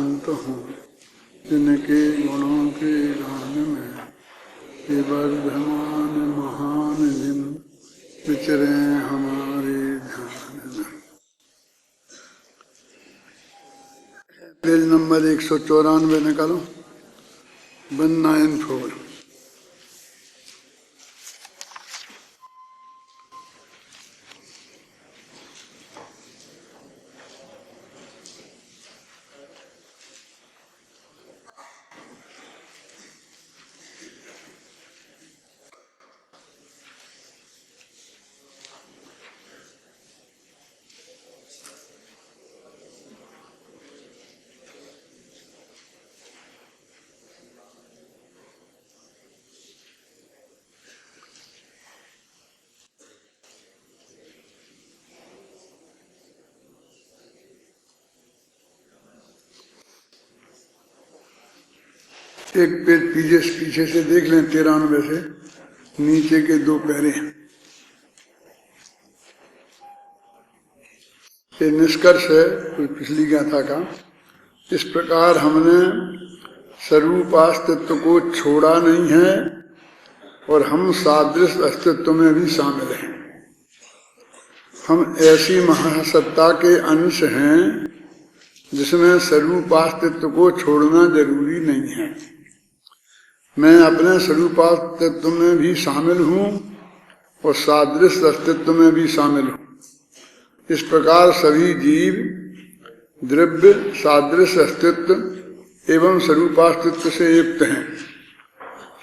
शांत हूँ, जिनके गुणों के गान में ये वर्धमान महान दिन विचरे हमारे ध्यान में। पेज नंबर 194 निकालो, 194। एक पेज पीछे से देख लें, 93 से नीचे के 2 पैरे। ये निष्कर्ष है पिछली गाथा का। इस प्रकार हमने स्वरूपास्तित्व को छोड़ा नहीं है और हम सादृश अस्तित्व में भी शामिल हैं। हम ऐसी महासत्ता के अंश हैं जिसमें स्वरूपास्तित्व को छोड़ना जरूरी नहीं है। मैं अपने स्वरूपास्तित्व में भी शामिल हूँ और सादृश अस्तित्व में भी शामिल हूँ। इस प्रकार सभी जीव द्रव्य सादृश अस्तित्व एवं स्वरूपास्तित्व से युक्त हैं।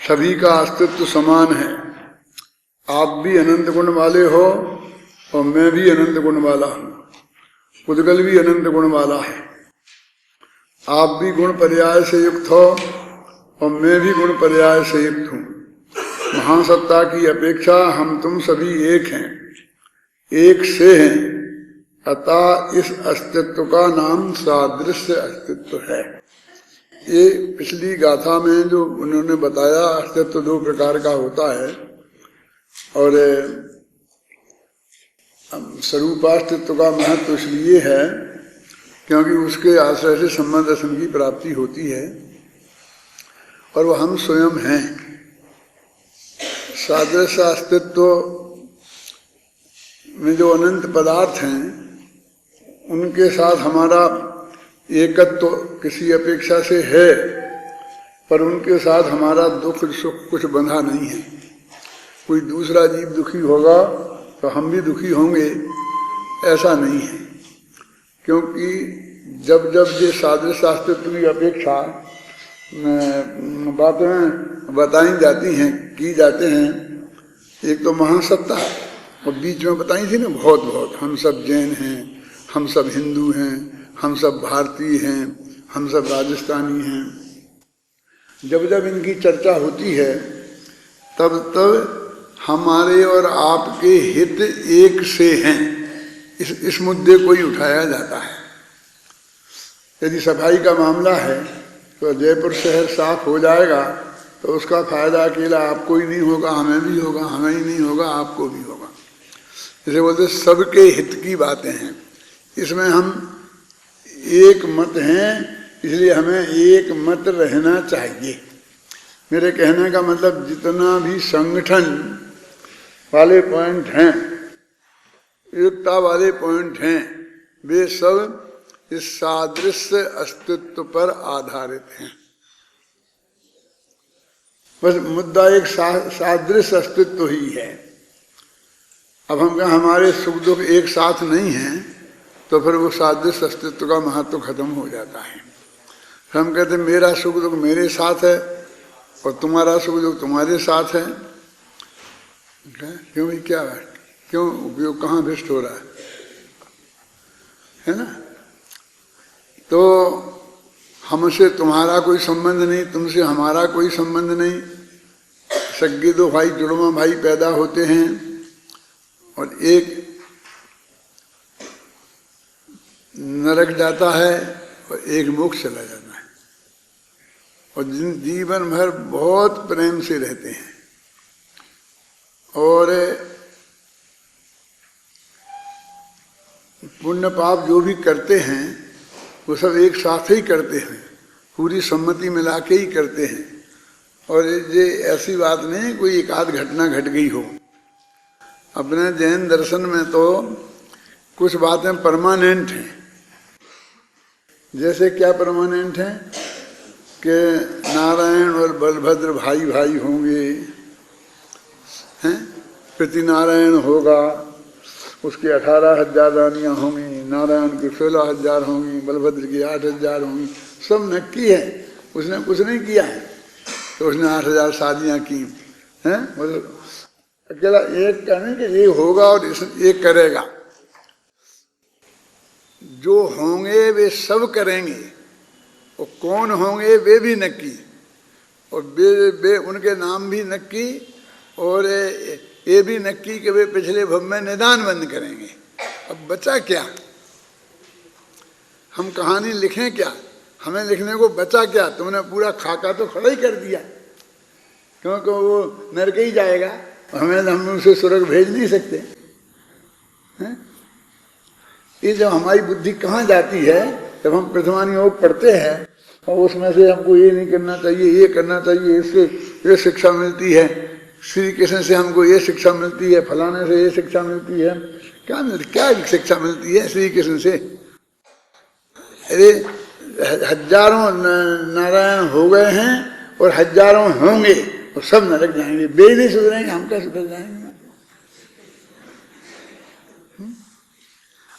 सभी का अस्तित्व समान है। आप भी अनंत गुण वाले हो और मैं भी अनंत गुण वाला हूँ। उद्गल भी अनंत गुण वाला है। आप भी गुण पर्याय से युक्त हो और मैं भी गुण पर्याय से युक्त हूँ। महासत्ता की अपेक्षा हम तुम सभी एक हैं, एक से हैं। अतः इस अस्तित्व का नाम सादृश्य अस्तित्व है। ये पिछली गाथा में जो उन्होंने बताया, अस्तित्व 2 प्रकार का होता है और स्वरूपास्तित्व का महत्व इसलिए है क्योंकि उसके आश्रय से संबंध दर्शन की प्राप्ति होती है और वह हम स्वयं हैं। सादृश्य अस्तित्व में जो अनंत पदार्थ हैं उनके साथ हमारा एकत्व किसी अपेक्षा से है, पर उनके साथ हमारा दुख सुख कुछ बंधा नहीं है। कोई दूसरा जीव दुखी होगा तो हम भी दुखी होंगे, ऐसा नहीं है। क्योंकि जब जब ये सादृश्य अस्तित्व की अपेक्षा बातें बताई जाती हैं, की जाते हैं, एक तो महासत्ता और बीच में बताई थी ना बहुत हम सब जैन हैं, हम सब हिंदू हैं, हम सब भारतीय हैं, हम सब राजस्थानी हैं। जब जब इनकी चर्चा होती है तब तब हमारे और आपके हित एक से हैं, इस मुद्दे को ही उठाया जाता है। यदि सफाई का मामला है तो जयपुर शहर साफ हो जाएगा तो उसका फायदा अकेला आपको ही नहीं होगा, हमें भी होगा, हमें ही नहीं होगा, आपको भी होगा। इसे बोलते सबके हित की बातें हैं। इसमें हम एक मत हैं, इसलिए हमें एक मत रहना चाहिए। मेरे कहने का मतलब जितना भी संगठन वाले पॉइंट हैं, एकता वाले पॉइंट हैं, वे सब इस सादृश्य अस्तित्व पर आधारित हैं। बस मुद्दा एक सादृश्य अस्तित्व ही है। अब हम कहें हमारे सुख दुख एक साथ नहीं हैं तो फिर वो सादृश्य अस्तित्व का महत्व खत्म हो जाता है। हम कहते मेरा सुख दुख मेरे साथ है और तुम्हारा सुख दुख तुम्हारे साथ है। क्यों भाई, क्या है, क्यों उपयोग कहाँ भ्रष्ट हो रहा है ना? तो हमसे तुम्हारा कोई संबंध नहीं, तुमसे हमारा कोई संबंध नहीं। सगे 2 भाई जुड़वा भाई पैदा होते हैं और एक नरक जाता है और एक मोक्ष चला जाता है और जीवन भर बहुत प्रेम से रहते हैं। और पुण्य पाप जो भी करते हैं वो सब एक साथ ही करते हैं, पूरी सम्मति मिला के ही करते हैं। और ये ऐसी बात नहीं कोई एक आध घटना घट गई हो। अपने जैन दर्शन में तो कुछ बातें परमानेंट हैं। जैसे क्या परमानेंट हैं कि नारायण और बलभद्र भाई भाई होंगे, हैं, प्रति नारायण होगा, उसके 18,000 रानियाँ होंगी, नारायण की 16,000 होंगी, बलभद्र की 8,000 होंगी, सब नक्की है। उसने कुछ नहीं किया है तो उसने 8,000 शादियाँ की हैं। मतलब अकेला एक का नहीं कि ये होगा और एक करेगा। जो होंगे वे सब करेंगे, और कौन होंगे वे भी नक्की, और वे उनके नाम भी नक्की, और ये भी नक्की कि वे पिछले भव में निदान बंद करेंगे। अब बचा क्या? हम कहानी लिखें क्या? हमें लिखने को बचा क्या? तुमने पूरा खाका तो खड़ा ही कर दिया, क्योंकि वो नरक ही जाएगा। हम उसे स्वर्ग भेज नहीं सकते हैं? ये जब हमारी बुद्धि कहाँ जाती है, जब हम प्रथमान योग पढ़ते हैं और उसमें से हमको ये नहीं करना चाहिए, ये करना चाहिए, इससे ये शिक्षा मिलती है, श्री कृष्ण से हमको ये शिक्षा मिलती है, फलाने से ये शिक्षा मिलती है। क्या शिक्षा मिलती है श्री कृष्ण से? अरे हजारों नारायण हो गए हैं और हजारों होंगे और सब नरक जाएंगे। वे नहीं सुधरेंगे, हम क्या सुधर जाएंगे?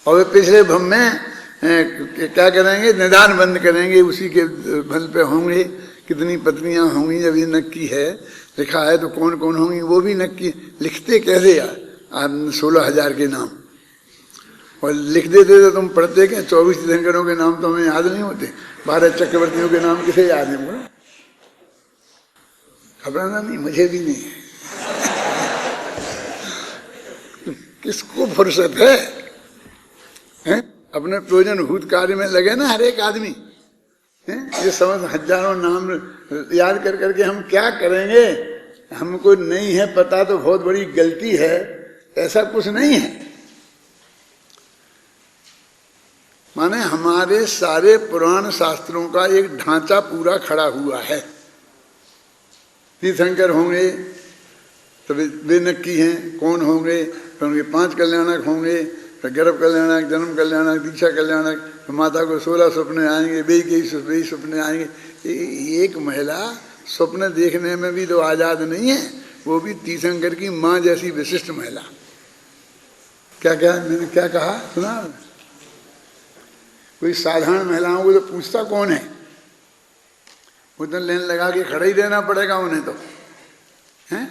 और वे पिछले भव में क्या करेंगे? निदान बंद करेंगे, उसी के बल पे होंगे। कितनी पत्नियां होंगी जब ये नक्की है, लिखा है तो कौन कौन होंगी वो भी नक्की। लिखते कैसे यार 16,000 के नाम, और लिख देते तो तुम पढ़ते क्या? 24 तीर्थंकरों के नाम तो हमें याद नहीं होते, 12 चक्रवर्तियों के नाम किसे याद है? बोला खबर नहीं, मुझे भी नहीं है। किसको फुर्सत है? हैं? अपने प्रयोजन भूत कार्य में लगे ना हर एक आदमी। ये समझ हजारों नाम याद कर करके हम क्या करेंगे? हमको नहीं है पता तो बहुत बड़ी गलती है, ऐसा कुछ नहीं है। माने हमारे सारे पुराण शास्त्रों का एक ढांचा पूरा खड़ा हुआ है। तीर्थंकर होंगे तो वे नक्की हैं, कौन होंगे? तो उनके 5 कल्याणक होंगे, फिर गर्भ कल्याणक, जन्म कल्याणक, दीक्षा कल्याणक, तो माता को 16 सपने आएंगे, वे के सपने आएंगे। एक महिला स्वप्न देखने में भी तो आजाद नहीं है, वो भी तीर्थंकर की माँ जैसी विशिष्ट महिला। क्या क्या मैंने क्या कहा सुना? कोई साधारण महिलाओं को तो पूछता कौन है? वो तो लाइन लगा के खड़ा ही रहना पड़ेगा उन्हें तो, हैं?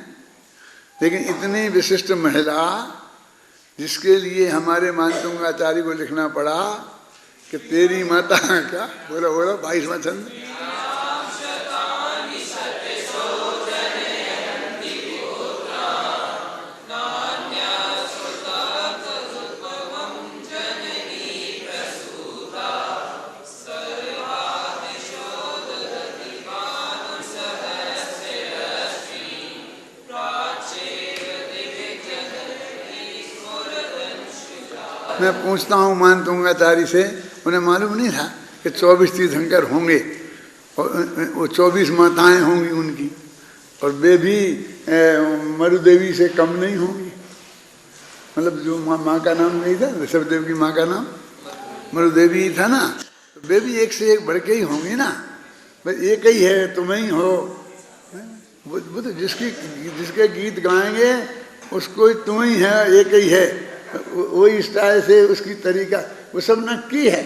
लेकिन इतनी विशिष्ट महिला जिसके लिए हमारे मानतुंगाचार्य को लिखना पड़ा कि तेरी माता क्या बोलो बोलो 22वां छंद, मैं पूछता हूँ मानतुंगाचार्य से, उन्हें मालूम नहीं था कि 24 तीर्थंकर होंगे और वो 24 माताएं होंगी उनकी, और वे भी मरुदेवी से कम नहीं होंगी। मतलब जो माँ का नाम नहीं था, ऋषभदेव की माँ का नाम मरुदेवी था ना, तो वे भी एक से एक बढ़ के ही होंगी ना। बस एक ही है, तुम ही हो। वो तो जिसके गीत गाएंगे उसको तुम ही है, एक ही है, वही स्टाइल से उसकी तरीका, वो सब नक्की है।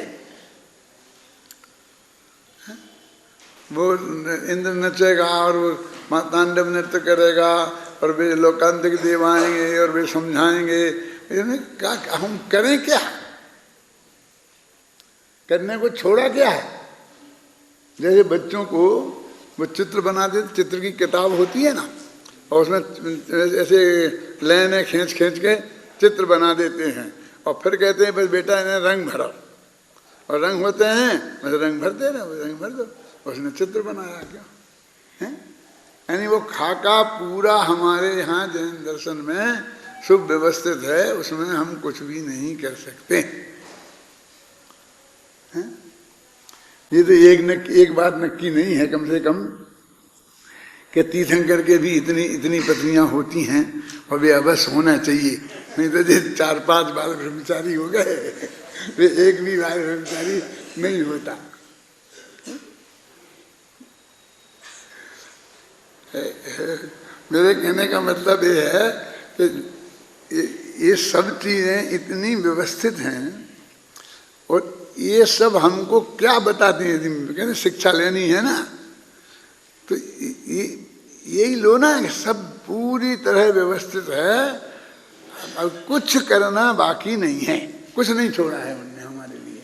वो इंद्र नचेगा और वो तांडव नृत्य करेगा और वे लोकांतिक देव आएंगे और वे समझाएंगे। क्या हम करें? क्या करने को छोड़ा क्या है? जैसे बच्चों को वो चित्र बना देते, चित्र की किताब होती है ना, और उसमें ऐसे लाइनें खींच खींच के चित्र बना देते हैं और फिर कहते हैं बस बेटा इन्हें रंग भरो, और रंग होते हैं बस रंग भरते रहे, रंग भर दो, उसने चित्र बनाया। क्या है? यानी वो खाका पूरा हमारे यहाँ जैन दर्शन में सुव्यवस्थित है, उसमें हम कुछ भी नहीं कर सकते हैं। ये तो एक बात नक्की नहीं है कम से कम कि तीर्थंकर के भी इतनी इतनी पत्नियां होती हैं और वे अवश्य होना चाहिए, नहीं तो जो 4-5 बाल ब्रह्मचारी हो गए वे एक भी बाल ब्रह्मचारी नहीं होता। मेरे कहने का मतलब ये है कि ये सब चीजें इतनी व्यवस्थित हैं और ये सब हमको क्या बताती है? कहते शिक्षा लेनी है ना, तो यही लो ना कि सब पूरी तरह व्यवस्थित है और कुछ करना बाकी नहीं है, कुछ नहीं छोड़ा है उनने हमारे लिए।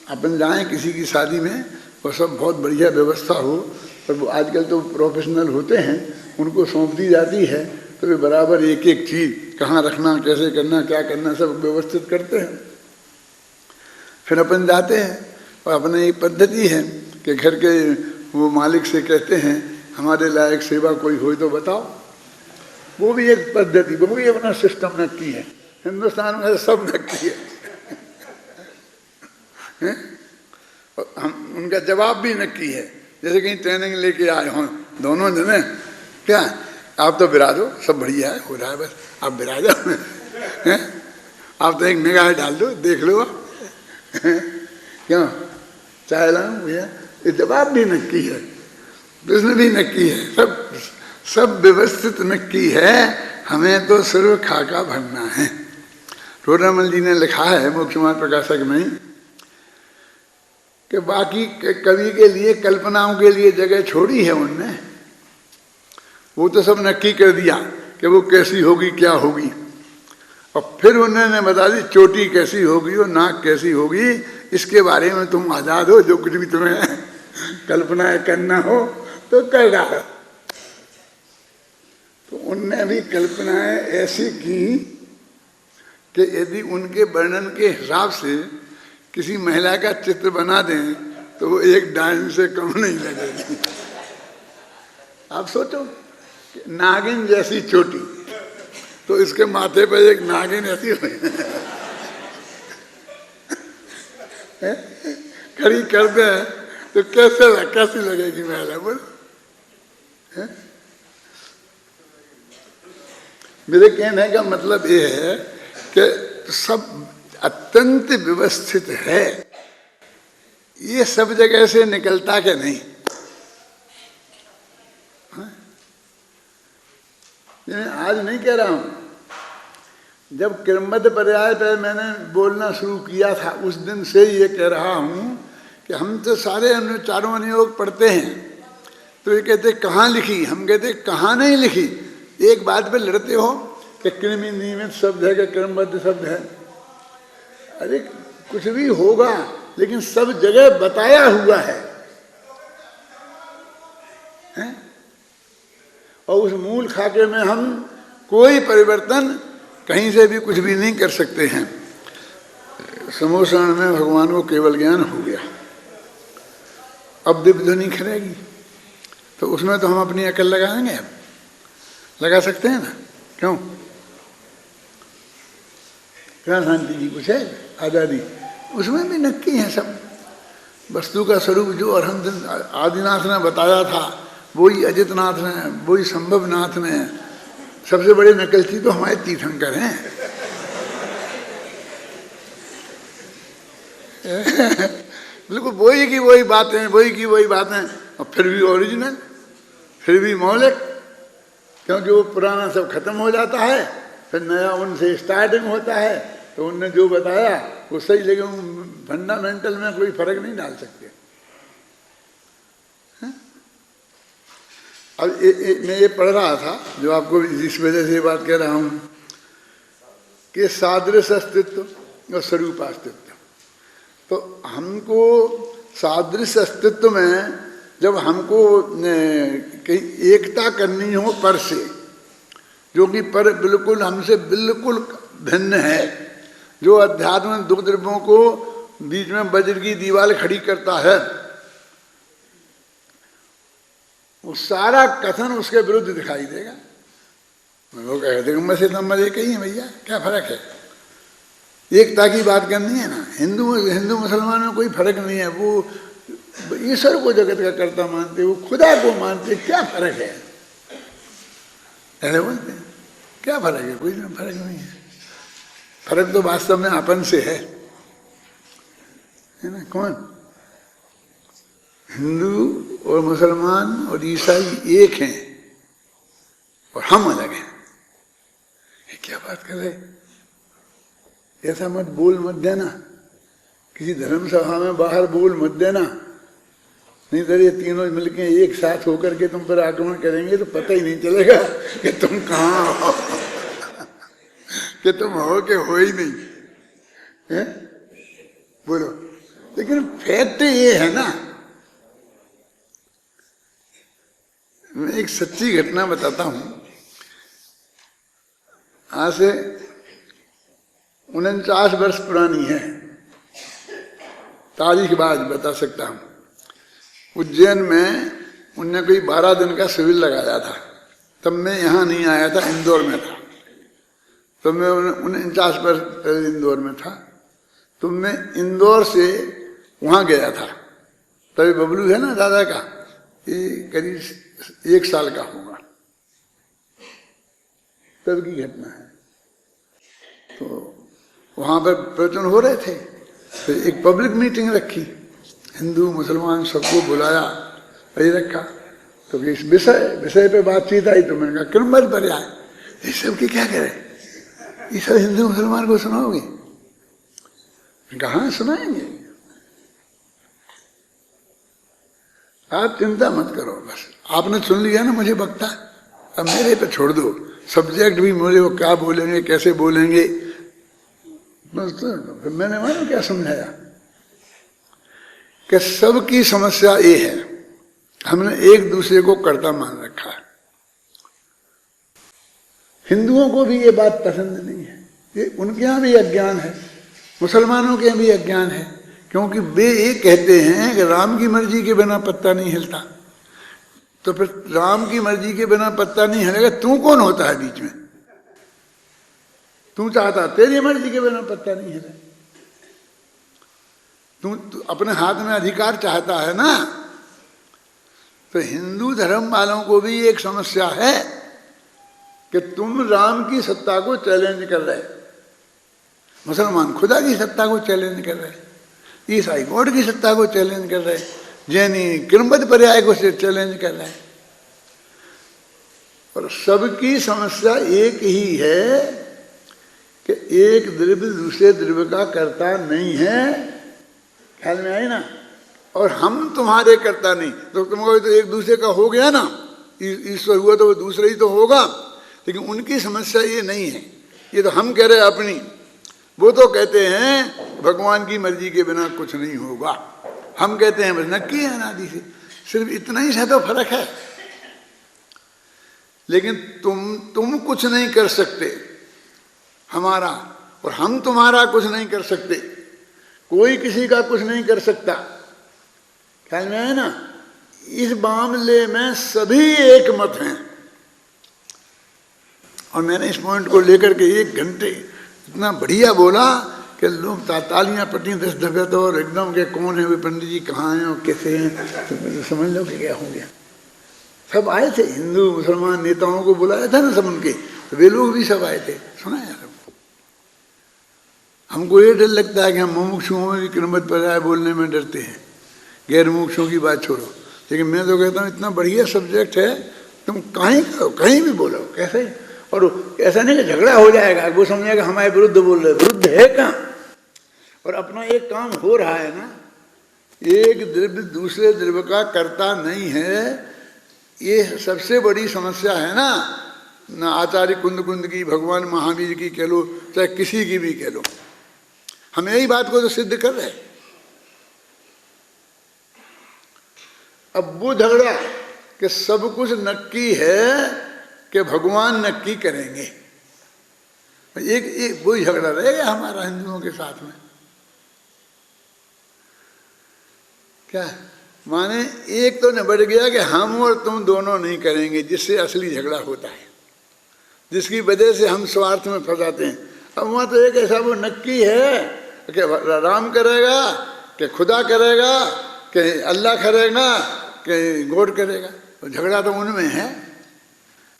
अपन जाएं किसी की शादी में और सब बहुत बढ़िया व्यवस्था हो, पर वो आजकल तो प्रोफेशनल होते हैं, उनको सौंप दी जाती है तो वे बराबर एक एक चीज कहाँ रखना, कैसे करना, क्या करना, सब व्यवस्थित करते हैं। फिर अपन जाते हैं और अपने एक पद्धति है कि घर के वो मालिक से कहते हैं हमारे लायक सेवा कोई हो तो बताओ। वो भी एक पद्धति, वो भी अपना सिस्टम नक्की है। हिंदुस्तान में सब नक्की है, हम उनका जवाब भी नक्की है। जैसे कहीं ट्रेनिंग लेके आए हों दोनों जने, क्या आप तो बिराजो, सब बढ़िया है, हो रहा है, बस आप बिराजो आप तो एक निगाह डाल दो, देख लो क्यों चाहे लाऊं भैया। ये जवाब भी नक्की है, प्रश्न भी नक्की है, सब व्यवस्थित नक्की है। हमें तो सिर्फ खाका भरना है। रोडामल जी ने लिखा है मुख्यमार्ग प्रकाशक में कि बाकी कवि के लिए कल्पनाओं के लिए जगह छोड़ी है उनने, वो तो सब नक्की कर दिया कि वो कैसी होगी, क्या होगी, और फिर उन्होंने बता दी चोटी कैसी होगी और नाक कैसी होगी, इसके बारे में तुम आजाद हो, जो कुछ भी तुम्हें कल्पनाएं करना हो तो कर डालो। तो उनने भी कल्पनाएं ऐसी की कि यदि उनके वर्णन के हिसाब से किसी महिला का चित्र बना दें तो वो एक डाइन से कम नहीं लगेगी। आप सोचो, नागिन जैसी चोटी, तो इसके माथे पर एक नागिन ऐसी खड़ी करते हैं तो कैसी लगेगी महिला? बोल, मेरे कहने का मतलब ये है कि सब अत्यंत व्यवस्थित है। ये सब जगह से निकलता कि नहीं? आज नहीं कह रहा हूं, जब क्रमबद्ध पर्याय पर मैंने बोलना शुरू किया था उस दिन से ये कह रहा हूं कि हम तो सारे चारों अनुयोग पढ़ते हैं, तो ये कहते कहाँ लिखी, हम कहते कहाँ नहीं लिखी। एक बात पे लड़ते हो कि कृमि नियमित शब्द है कि क्रमबद्ध शब्द है। अरे कुछ भी होगा लेकिन सब जगह बताया हुआ है? और उस मूल खाके में हम कोई परिवर्तन कहीं से भी कुछ भी नहीं कर सकते हैं। समोषण में भगवान को केवल ज्ञान हो गया, अब दिव्य ध्वनि खरेगी, तो उसमें तो हम अपनी अकल लगाएंगे, अब लगा सकते हैं ना? क्यों? क्या शांति जी कुछ है आजादी? उसमें भी नक्की है सब। वस्तु का स्वरूप जो अरहंत आदिनाथ ने बताया था वही अजितनाथ ने, वही संभवनाथ ने। सबसे बड़े नकलची तो हमारे तीर्थंकर हैं बिल्कुल वही की वही बातें, वही की वही बातें, और फिर भी ओरिजिनल, फिर भी मौलिक, क्योंकि वो पुराना सब खत्म हो जाता है, फिर नया उनसे स्टार्टिंग होता है। तो उनने जो बताया वो सही, लेकिन फंडामेंटल में कोई फर्क नहीं डाल सकते। अब मैं ये पढ़ रहा था, जो आपको इस वजह से ये बात कह रहा हूँ कि सादृश अस्तित्व और स्वरूप अस्तित्व। तो हमको सादृश अस्तित्व में जब हमको कहीं एकता करनी हो पर से, जो कि पर बिल्कुल हमसे बिल्कुल भिन्न है, जो अध्यात्म में दुख द्रव्यों को बीच में वज्र की दीवार खड़ी करता है, वो सारा कथन उसके विरुद्ध दिखाई देगा। लोग कहते हैं मसे नंबर एक ही है भैया, क्या फर्क है? एकता की बात करनी है ना। हिंदू मुसलमान में कोई फर्क नहीं है। वो ईश्वर को जगत का कर्ता मानते, वो खुदा को मानते, क्या फर्क है? ऐसे बोलते हैं क्या फर्क है? कोई फर्क नहीं है। फर्क तो वास्तव में अपन से है ना। कौन? हिंदू और मुसलमान और ईसाई एक हैं और हम अलग हैं। ये क्या बात कर रहे? ऐसा मत मत देना, किसी धर्म सभा में बाहर बोल मत देना, नहीं तो ये तीनों मिलके एक साथ होकर के तुम पर आक्रमण करेंगे तो पता ही नहीं चलेगा कि तुम कहाँ हो, कि तुम हो कि हो ही नहीं है? बोलो। लेकिन फैक्ट ये है ना, मैं एक सच्ची घटना बताता हूं। आज से 49 वर्ष पुरानी है, तारीख बाद बता सकता हूं। उज्जैन में उनने कोई 12 दिन का शिविर लगाया था। तब मैं यहाँ नहीं आया था, इंदौर में था। तो मैं 49 वर्ष पहले इंदौर में था। तो मैं इंदौर से वहाँ गया था। तभी बबलू है ना दादा का, ये करीब 1 साल का होगा, तब की घटना है। तो वहाँ पर प्रवचन हो रहे थे, तो एक पब्लिक मीटिंग रखी, हिंदू मुसलमान सबको बुलाया, वही रखा। तो इस विषय पे बातचीत आई। तो मैंने कहा क्रमबद्ध पर्याय, ये सब की क्या करें, ये सब हिंदू मुसलमान को सुनाओगे? कहाँ सुनाएंगे, आप चिंता मत करो, बस आपने सुन लिया ना मुझे बकता, अब मेरे पे छोड़ दो। सब्जेक्ट भी मुझे वो क्या बोलेंगे, कैसे बोलेंगे, बस। तो फिर मैंने मानो क्या समझाया कि सबकी समस्या ये है, हमने एक दूसरे को कर्ता मान रखा है। हिंदुओं को भी ये बात पसंद नहीं है, ये उनके यहाँ भी अज्ञान है, मुसलमानों के यहाँ भी अज्ञान है। क्योंकि वे ये कहते हैं कि राम की मर्जी के बिना पत्ता नहीं हिलता। तो फिर राम की मर्जी के बिना पत्ता नहीं हिलेगा, तू कौन होता है बीच में? तू चाहता तेरी मर्जी के बिना पत्ता नहीं हिले, तू अपने हाथ में अधिकार चाहता है ना। तो हिंदू धर्म वालों को भी एक समस्या है कि तुम राम की सत्ता को चैलेंज कर रहे, मुसलमान खुदा की सत्ता को चैलेंज कर रहे, ईसाई गॉड की सत्ता को चैलेंज कर रहे, जैनी क्रमबद्ध पर्याय को चैलेंज कर रहे हैं। और सबकी समस्या एक ही है कि एक द्रव्य दूसरे द्रव्य का कर्ता नहीं है। ख्याल में आई ना? और हम तुम्हारे कर्ता नहीं, तो तुमको तो एक दूसरे का हो गया ना, ईश्वर हुआ तो वो दूसरा ही तो होगा। लेकिन उनकी समस्या ये नहीं है, ये तो हम कह रहे हैं अपनी। वो तो कहते हैं भगवान की मर्जी के बिना कुछ नहीं होगा, हम कहते हैं बस नक्की है अनादि से। सिर्फ इतना ही से तो फर्क है। लेकिन तुम कुछ नहीं कर सकते हमारा, और हम तुम्हारा कुछ नहीं कर सकते, कोई किसी का कुछ नहीं कर सकता। ख्याल में है ना? इस मामले में सभी एक मत हैं। और मैंने इस पॉइंट को लेकर के 1 घंटे इतना बढ़िया बोला कि लोग तालियां पटी 10 दफे तो, और एकदम के कौन है वे पंडित जी, कहाँ हैं और कैसे हैं, तो समझ लो कि क्या हो गया। सब आए थे, हिंदू मुसलमान नेताओं को बुलाया था ना सब उनके, तो वे लोग भी सब आए थे, सुनाया सब। हमको ये डर लगता है कि हम मुमुक्षुओं में भी क्रमबद्ध पर्याय बोलने में डरते हैं, गैर मुमुक्षुओं की बात छोड़ो। लेकिन मैं तो कहता हूँ इतना बढ़िया सब्जेक्ट है, तुम कहीं भी बोलो, कैसे। और ऐसा नहीं कि झगड़ा हो जाएगा, वो समझेगा हमारे विरुद्ध बोल रहे, विरुद्ध है कहाँ। और अपना एक काम हो रहा है ना, एक द्रव्य दूसरे द्रव्य का कर्ता नहीं है, ये सबसे बड़ी समस्या है ना आचार्य कुंद की, भगवान महावीर की कह लो, चाहे किसी की भी कह लो, हम यही बात को तो सिद्ध कर रहे हैं। अब वो झगड़ा कि सब कुछ नक्की है कि भगवान नक्की करेंगे, एक वही झगड़ा रहेगा हमारा हिंदुओं के साथ में। क्या माने, एक तो निबट गया कि हम और तुम दोनों नहीं करेंगे, जिससे असली झगड़ा होता है, जिसकी वजह से हम स्वार्थ में फंसाते हैं। अब वहां तो एक ऐसा वो नक्की है कि राम करेगा कि खुदा करेगा कि अल्लाह करेगा कि गॉड करेगा, तो झगड़ा तो उनमें है।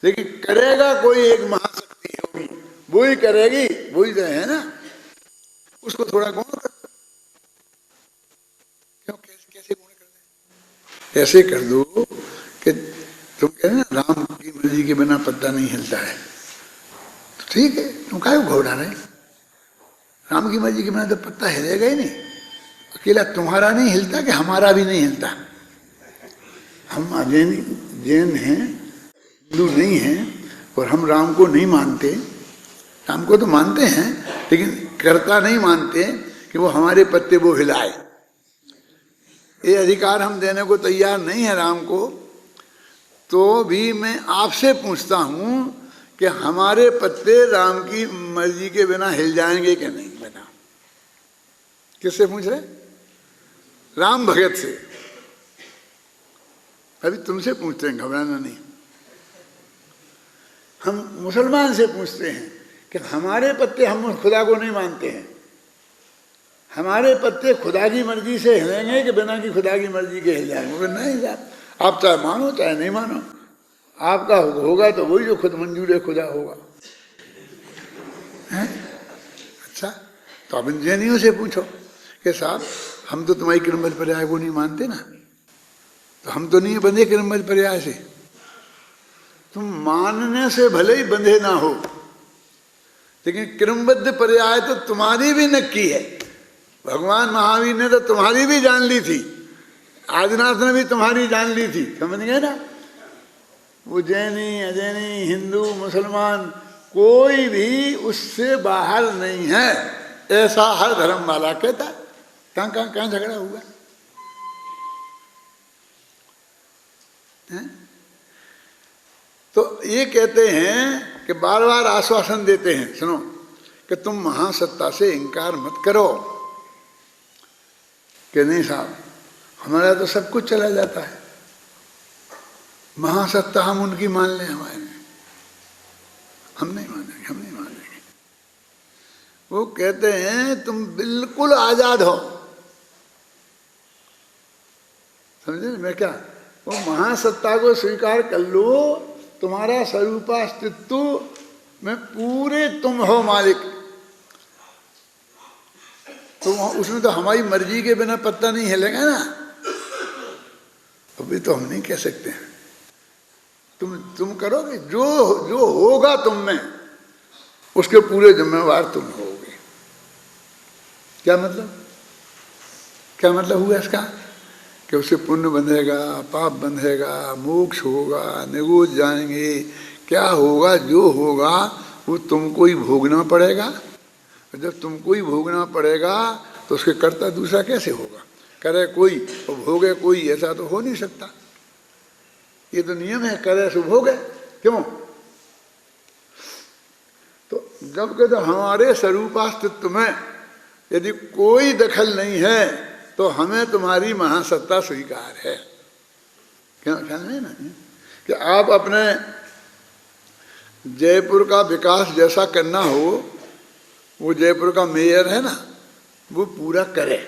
लेकिन करेगा कोई एक महाशक्ति होगी, वो ही करेगी, वो ही तो है ना, उसको थोड़ा गौण कर दो। क्यों, कैसे गौण कर दे? ऐसे कर दो कि तुम कह रहे ना राम की मर्जी के बिना पत्ता नहीं हिलता है, तो ठीक है, तुम काहे को घबरा रहे? राम की मर्जी के बिना तो पत्ता हिलेगा ही नहीं। अकेला तुम्हारा नहीं हिलता कि हमारा भी नहीं हिलता। हम जैन हैं, हिंदू नहीं हैं, और हम राम को नहीं मानते। राम को तो मानते हैं लेकिन करता नहीं मानते कि वो हमारे पत्ते वो हिलाए। ये अधिकार हम देने को तैयार नहीं है राम को। तो भी मैं आपसे पूछता हूं कि हमारे पत्ते राम की मर्जी के बिना हिल जाएंगे कि नहीं? बताओ। किससे पूछ रहे? राम भगत से। अभी तुमसे पूछते हैं, घबराना नहीं। हम मुसलमान से पूछते हैं कि हमारे पत्ते, हम खुदा को नहीं मानते हैं, हमारे पत्ते खुदा की मर्जी से हिलेंगे कि बिना की खुदा की मर्जी के हिल जाएंगे? नहीं साहब, आप चाहे मानो चाहे नहीं मानो, आपका होगा तो वही जो खुद मंजूर है खुदा होगा। है? अच्छा, तो अब इन जैनियों से पूछो कि साहब हम तो तुम्हारी क्रमबद्ध पर्याय को नहीं मानते ना, तो हम तो नहीं बंधे क्रमबद्ध पर्याय से। तुम मानने से भले ही बंधे ना हो, लेकिन क्रमबद्ध पर्याय तो तुम्हारी भी नक्की है। भगवान महावीर ने तो तुम्हारी भी जान ली थी, आदिनाथ ने भी तुम्हारी जान ली थी, समझ गए ना? वो जैनी अजैनी हिंदू मुसलमान कोई भी उससे बाहर नहीं है, ऐसा हर धर्म वाला कहता है। कहां झगड़ा हुआ है? तो ये कहते हैं कि बार बार आश्वासन देते हैं, सुनो, कि तुम महासत्ता से इनकार मत करो। कि नहीं साहब, हमारा तो सब कुछ चला जाता है, महासत्ता हम उनकी मान लें, हमारे हम नहीं मानेंगे, हम नहीं मानेंगे। वो कहते हैं तुम बिल्कुल आजाद हो, समझे मैं क्या? वो महासत्ता को स्वीकार कर लो, तुम्हारा स्वरूपास्तित्व में पूरे तुम हो मालिक। तो उसमें तो हमारी मर्जी के बिना पत्ता नहीं हिलेगा ना। अभी तो हम नहीं कह सकते हैं, तुम करोगे जो जो होगा तुम में, उसके पूरे जिम्मेवार तुम होगे। क्या मतलब? क्या मतलब हुआ इसका? कि उससे पुण्य बंधेगा, पाप बंधेगा, मोक्ष होगा, निगोज जाएंगे, क्या होगा? जो होगा वो तुमको ही भोगना पड़ेगा। जब तुमको ही भोगना पड़ेगा तो उसके कर्ता दूसरा कैसे होगा? करे कोई और भोगे कोई, ऐसा तो हो नहीं सकता। ये तो नियम है, करे सो भोगे। क्यों? तो जब के तो हमारे स्वरूपास्तित्व में यदि कोई दखल नहीं है तो हमें तुम्हारी महासत्ता स्वीकार है। क्यों? ख्याल नहीं ना कि आप अपने जयपुर का विकास जैसा करना हो, वो जयपुर का मेयर है ना, वो पूरा करे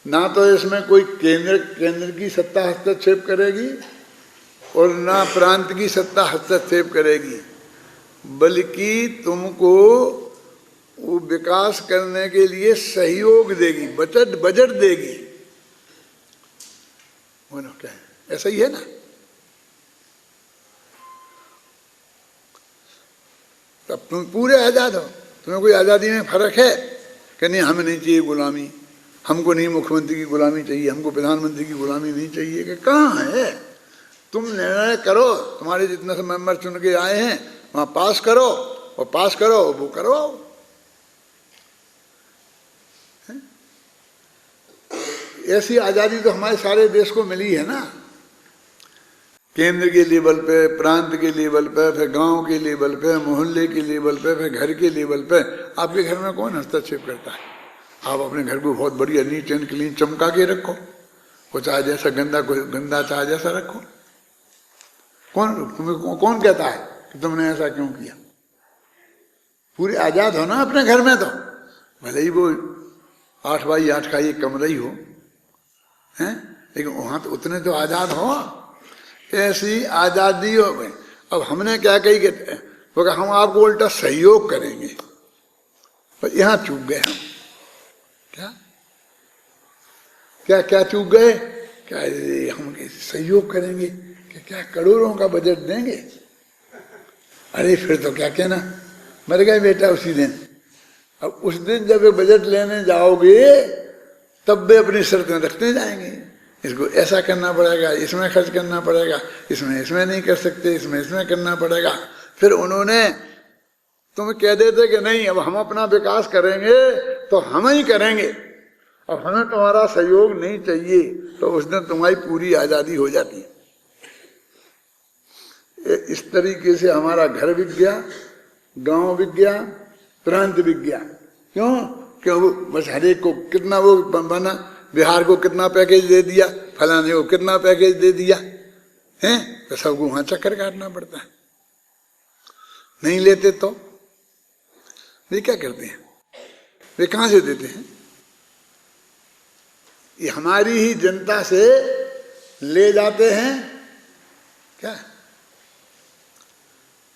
ना। तो इसमें कोई केंद्र की सत्ता हस्तक्षेप करेगी और ना प्रांत की सत्ता हस्तक्षेप करेगी, बल्कि तुमको वो विकास करने के लिए सहयोग देगी, बजट देगी। बोलो क्या है? ऐसा ही है ना? तब तुम पूरे आजाद हो। तुम्हें कोई आजादी में फर्क है कि नहीं? हमें नहीं चाहिए गुलामी, हमको नहीं मुख्यमंत्री की गुलामी चाहिए, हमको प्रधानमंत्री की गुलामी नहीं चाहिए। कि कहाँ है? तुम निर्णय करो, तुम्हारे जितने से मेंबर चुन के आए हैं वहां पास करो, और पास करो वो करवाओ। ऐसी आजादी तो हमारे सारे देश को मिली है ना, केंद्र के लेवल पे, प्रांत के लेवल पे, फिर गांव के लेवल पे, मोहल्ले के लेवल पे, फिर घर के लेवल पे। आपके घर में कौन हस्तक्षेप करता है? आप अपने घर को बहुत बढ़िया नीट एंड क्लीन चमका के रखो, वो चाहे जैसा गंदा चाहे जैसा रखो। कौन तुम्हें कौन कहता है कि तुमने ऐसा क्यों किया? पूरे आजाद हो ना अपने घर में, तो भले ही वो 8x8 का ये कमरा ही हो, हैं, लेकिन वहां तो उतने तो आजाद हो। ऐसी आजादी हो गई। अब हमने क्या कही कि हम आपको उल्टा सहयोग करेंगे, पर यहां चूक गए हम। क्या क्या क्या चूक गए? क्या हम सहयोग करेंगे कि क्या करोड़ों का बजट देंगे? अरे फिर तो क्या कहना, मर गए बेटा उसी दिन। अब उस दिन जब बजट लेने जाओगे तब वे अपनी शर्तें रखते जाएंगे, इसको ऐसा करना पड़ेगा, इसमें खर्च करना पड़ेगा, इसमें नहीं कर सकते, इसमें करना पड़ेगा। फिर उन्होंने तुम कह देते कि नहीं अब हम अपना विकास करेंगे तो हम ही करेंगे, अब हमें तुम्हारा सहयोग नहीं चाहिए, तो उस दिन तुम्हारी पूरी आजादी हो जाती है। इस तरीके से हमारा घर बिक गया, गांव बिक गया, प्रांत बिक गया। क्यों वो बस हरेक को कितना वो बना, बिहार को कितना पैकेज दे दिया, फलाने को कितना पैकेज दे दिया, हैं, तो सबको वहां चक्कर काटना पड़ता है। नहीं लेते तो वे क्या करते हैं, वे कहां से देते हैं? ये हमारी ही जनता से ले जाते हैं। क्या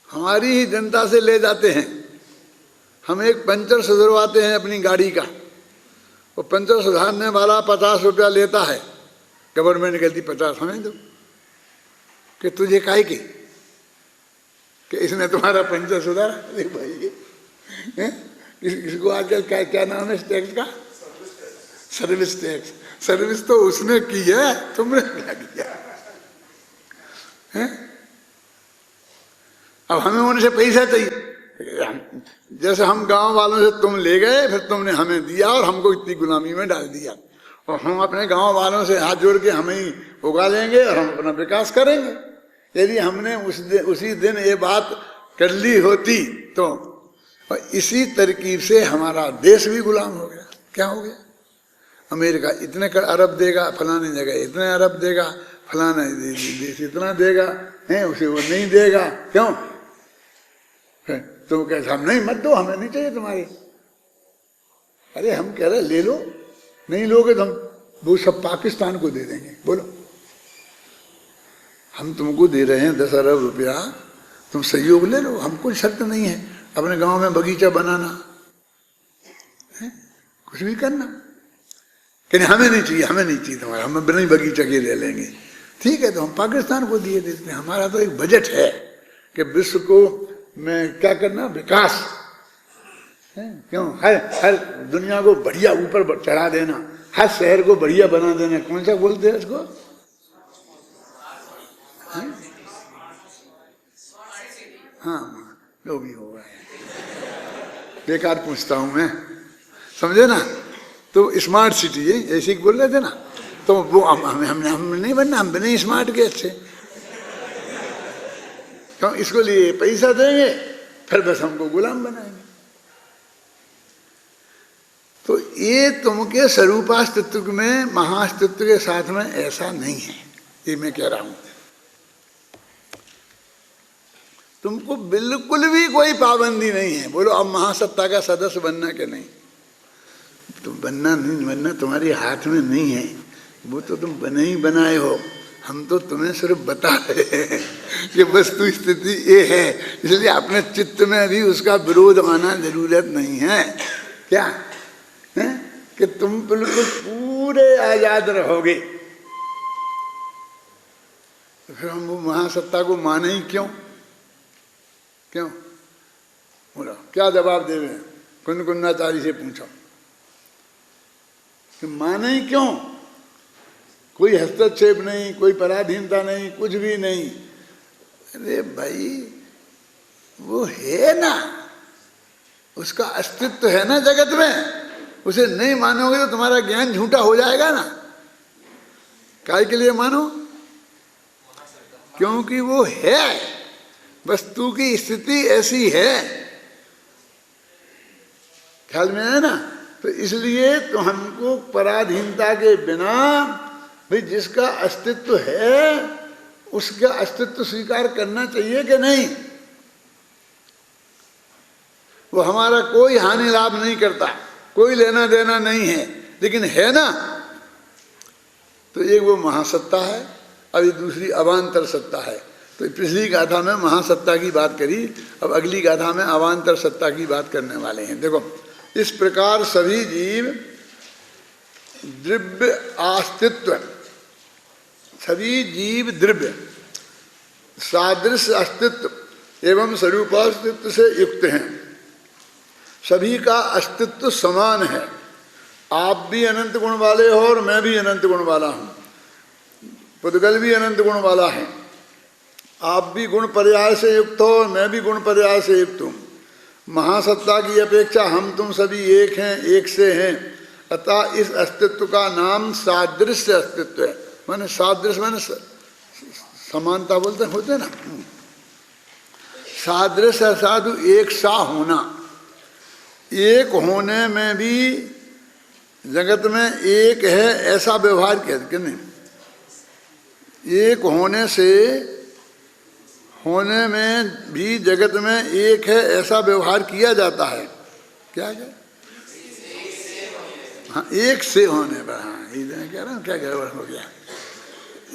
हमारी ही जनता से ले जाते हैं। हम एक पंचर सुधरवाते हैं अपनी गाड़ी का, वो पंचर सुधारने वाला 50 रुपया लेता है, गवर्नमेंट कहती 50 हमें दो, कि तुझे काहे की कि इसने तुम्हारा पंचर सुधारा। अरे भाई इसको आजकल क्या नाम है इस टैक्स का? Service tax. सर्विस तो उसने की है, तुमने क्या किया है? अब हमें उनसे पैसा चाहिए। जैसे हम गांव वालों से तुम ले गए, फिर तुमने हमें दिया और हमको इतनी गुलामी में डाल दिया, और हम अपने गांव वालों से हाथ जोड़ के हमें ही उगा लेंगे और हम अपना विकास करेंगे। यदि हमने उसी दिन ये बात कर ली होती तो, और इसी तरकीब से हमारा देश भी गुलाम हो गया। क्या हो गया? अमेरिका इतने अरब देगा, फलाने जगह इतने अरब देगा, फलाना देश इतना देगा, है उसे वो नहीं देगा। क्यों? तो कहते हम नहीं, मत दो, हमें नहीं चाहिए तुम्हारी। अरे हम कह रहे ले लो, नहीं लोगे तो हम वो सब पाकिस्तान को दे देंगे। बोलो, हम तुमको दे रहे हैं 10 अरब रुपया, तुम सहयोग ले लो, हम कोई शर्त नहीं है। अपने गांव में बगीचा बनाना है, कुछ भी करना, कहने हमें नहीं चाहिए, हमें नहीं चाहिए तुम्हारा, हम बिना बगीचा के ले लेंगे। ठीक है, तो हम पाकिस्तान को दिए देते हैं। हमारा तो एक बजट है कि विश्व को में क्या करना, विकास है। क्यों? हर दुनिया को बढ़िया ऊपर चढ़ा देना, हर शहर को बढ़िया बना देना। कौन सा बोलते हैं इसको? हाँ, जो भी होगा, बेकार पूछता हूं मैं, समझे ना? तो स्मार्ट सिटी है, ऐसे बोल रहे थे ना, तो वो हम नहीं बनना, हम बने स्मार्ट के अच्छे। क्यों? इसको लिए पैसा देंगे, फिर बस हमको गुलाम बनाएंगे। तो ये तुमके स्वरूपास्तित्व में, महाअस्तित्व के साथ में ऐसा नहीं है, ये मैं कह रहा हूं। तुमको बिल्कुल भी कोई पाबंदी नहीं है। बोलो अब महासत्ता का सदस्य बनना के नहीं, तुम बनना नहीं बनना तुम्हारे हाथ में नहीं है, वो तो तुम बने ही बनाए हो। हम तो तुम्हें सिर्फ बता रहे हैं कि वस्तु स्थिति ये है, इसलिए अपने चित्त में भी उसका विरोध आना जरूरत नहीं है। क्या है कि तुम बिल्कुल पूरे आजाद रहोगे, तो फिर हम वो महासत्ता को माने ही क्यों? क्यों? बोला क्या जवाब देवे? कुन्नाचारी से पूछो कि माने ही क्यों? कोई हस्तक्षेप नहीं, कोई पराधीनता नहीं, कुछ भी नहीं। अरे भाई वो है ना, उसका अस्तित्व है ना जगत में, उसे नहीं मानोगे तो तुम्हारा ज्ञान झूठा हो जाएगा ना। काय के लिए मानो? क्योंकि वो है, वस्तु की स्थिति ऐसी है, ख्याल में है ना? तो इसलिए तो हमको पराधीनता के बिना भाई जिसका अस्तित्व है उसका अस्तित्व स्वीकार करना चाहिए कि नहीं? वो हमारा कोई हानि लाभ नहीं करता, कोई लेना देना नहीं है, लेकिन है ना। तो एक वो महासत्ता है, अभी दूसरी अवान्तर सत्ता है। तो पिछली गाथा में महासत्ता की बात करी, अब अगली गाथा में अवान्तर सत्ता की बात करने वाले हैं। देखो, इस प्रकार सभी जीव द्रव्य अस्तित्व, सभी जीव द्रव्य सादृश्य अस्तित्व एवं स्वरूपास्तित्व से युक्त हैं। सभी का अस्तित्व समान है। आप भी अनंत गुण वाले हो और मैं भी अनंत गुण वाला हूँ, पुद्गल भी अनंत गुण वाला है। आप भी गुण पर्याय से युक्त हो और मैं भी गुण पर्याय से युक्त हूँ। महासत्ता की अपेक्षा हम तुम सभी एक हैं, एक से हैं। अतः इस अस्तित्व का नाम सादृश्य अस्तित्व है। माने सादृश्य माने समानता बोलते होते ना, सादृश्य साधु एक सा होना। एक होने में भी जगत में एक है ऐसा व्यवहार किया कि नहीं, एक होने से होने में भी जगत में एक है ऐसा व्यवहार किया जाता है। क्या है? हाँ, एक से होने पर। हाँ, ये कह रहा हूँ, क्या गड़बड़ हो गया।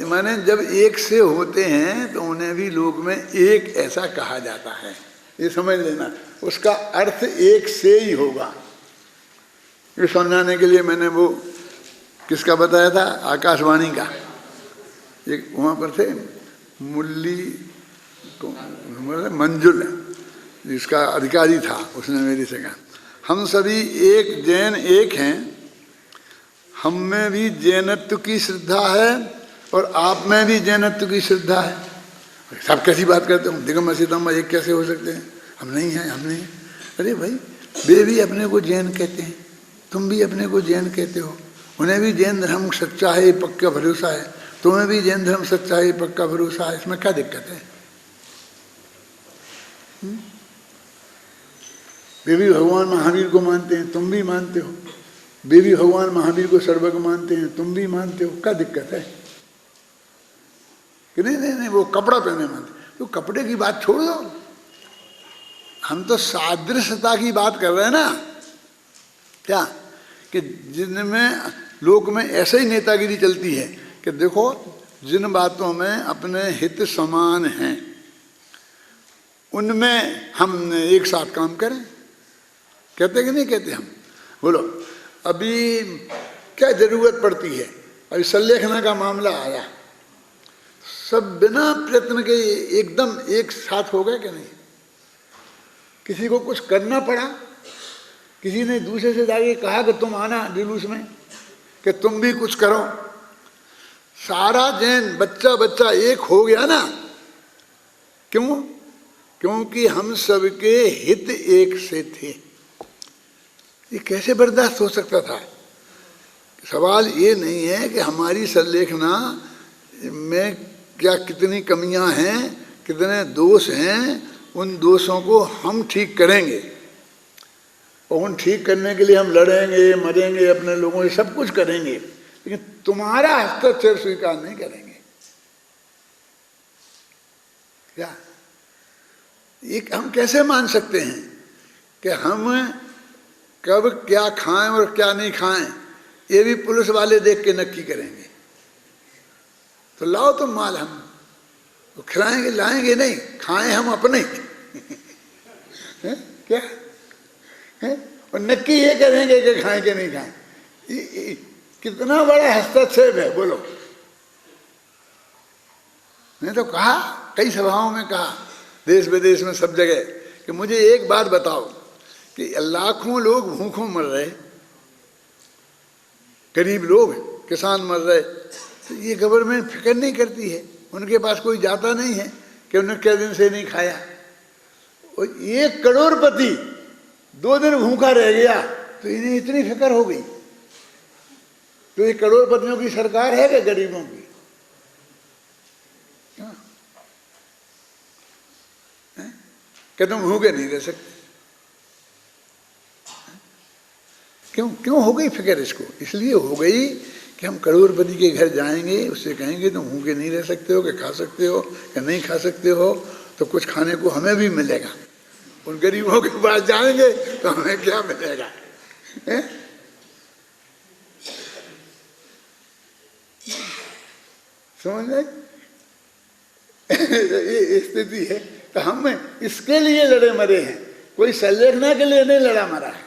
माने जब एक से होते हैं तो उन्हें भी लोक में एक ऐसा कहा जाता है, ये समझ लेना। उसका अर्थ एक से ही होगा। ये समझाने के लिए मैंने वो किसका बताया था, आकाशवाणी का। एक वहाँ पर थे मुरली मंजुल, जिसका अधिकारी था, उसने मेरी से कहा, हम सभी एक जैन एक हैं, हम में भी जैनत्व की श्रद्धा है और आप में भी जैनत्व की श्रद्धा है। सब कैसी बात करते हो, दिगम सीतम एक कैसे हो सकते हैं, हम नहीं हैं, हम नहीं। अरे भाई, वे भी अपने को जैन कहते हैं, तुम भी अपने को जैन कहते हो, उन्हें भी जैन धर्म सच्चा है, पक्का भरोसा है, तुम्हें भी जैन धर्म सच्चा है, पक्का भरोसा है, इसमें क्या दिक्कत है? वे भी भगवान महावीर को मानते हैं, तुम भी मानते हो, वे भी भगवान महावीर को सर्वज्ञ मानते हैं, तुम भी मानते हो, क्या दिक्कत है? कि नहीं नहीं नहीं, वो कपड़ा पहने मानते, तो कपड़े की बात छोड़ दो, हम तो सादृश्यता की बात कर रहे हैं ना। क्या कि जिनमें लोक में ऐसे ही नेतागिरी चलती है कि देखो जिन बातों में अपने हित समान हैं उनमें हम एक साथ काम करें। कहते कि नहीं कहते? हम बोलो, अभी क्या जरूरत पड़ती है? अभी संलेखना का मामला आया, सब बिना प्रयत्न के एकदम एक साथ हो गए कि नहीं? किसी को कुछ करना पड़ा, किसी ने दूसरे से जाके कहा कि तुम आना जुलूस में, कि तुम भी कुछ करो, सारा जैन बच्चा बच्चा एक हो गया ना। क्यों? क्योंकि हम सबके हित एक से थे। ये कैसे बर्दाश्त हो सकता था? सवाल ये नहीं है कि हमारी संलेखना में क्या कितनी कमियां हैं, कितने दोष हैं, उन दोषों को हम ठीक करेंगे और उन ठीक करने के लिए हम लड़ेंगे, मरेंगे, अपने लोगों से सब कुछ करेंगे, लेकिन तुम्हारा हस्तक्षेप स्वीकार नहीं करेंगे। क्या ये हम कैसे मान सकते हैं कि हम कब क्या खाएं और क्या नहीं खाएं, ये भी पुलिस वाले देख के नक्की करेंगे? तो लाओ तुम माल, हम तो खिलाएंगे, लाएंगे नहीं, खाएं हम अपने है? क्या है? और नक्की ये करेंगे कि खाएं कि नहीं खाएं। कितना बड़ा हस्तक्षेप है, बोलो। मैंने तो कहा, कई सभाओं में कहा, देश विदेश में सब जगह, कि मुझे एक बात बताओ कि लाखों लोग भूखों मर रहे, गरीब लोग, किसान मर रहे, तो ये गवर्नमेंट फिक्र नहीं करती है? उनके पास कोई जाता नहीं है कि उन्होंने क्या दिन से नहीं खाया? और 1 करोड़पति 2 दिन भूखा रह गया तो इन्हें इतनी फिक्र हो गई। तो ये करोड़पतियों की सरकार है कि गरीबों की? क्या तुम भूखे नहीं रह सकते? क्यों क्यों हो गई फिक्र इसको? इसलिए हो गई कि हम करोड़पति के घर जाएंगे, उससे कहेंगे तुम भूखे नहीं रह सकते हो, कि खा सकते हो, या नहीं खा सकते हो, तो कुछ खाने को हमें भी मिलेगा। उन गरीबों के पास जाएंगे तो हमें क्या मिलेगा? समझ रहे? ये स्थिति है। तो हम इसके लिए लड़े मरे हैं, कोई संलेखना के लिए नहीं लड़ा मरा है।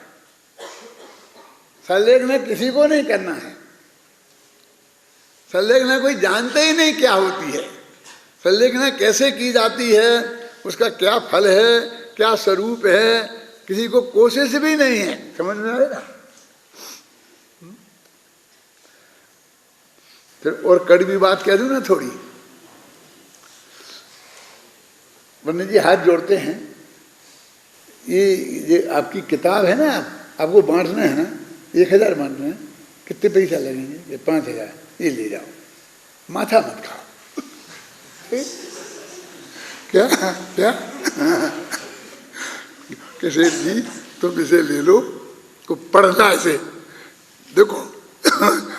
संलेखना किसी को नहीं करना है। संलेखना कोई जानते ही नहीं क्या होती है, संलेखना कैसे की जाती है, उसका क्या फल है, क्या स्वरूप है, किसी को कोशिश भी नहीं है। समझ में आएगा? फिर और कड़वी बात कह दूं ना थोड़ी, पंडित जी हाथ जोड़ते हैं, ये आपकी किताब है ना, आपको बांटना है ना, 1000 बांटना है, कितने पैसा लगेंगे? ये 5000, ये ले जाओ, माथा मत खाओ। क्या क्या किसे जी तुम इसे ले लो, को पढ़ना इसे, देखो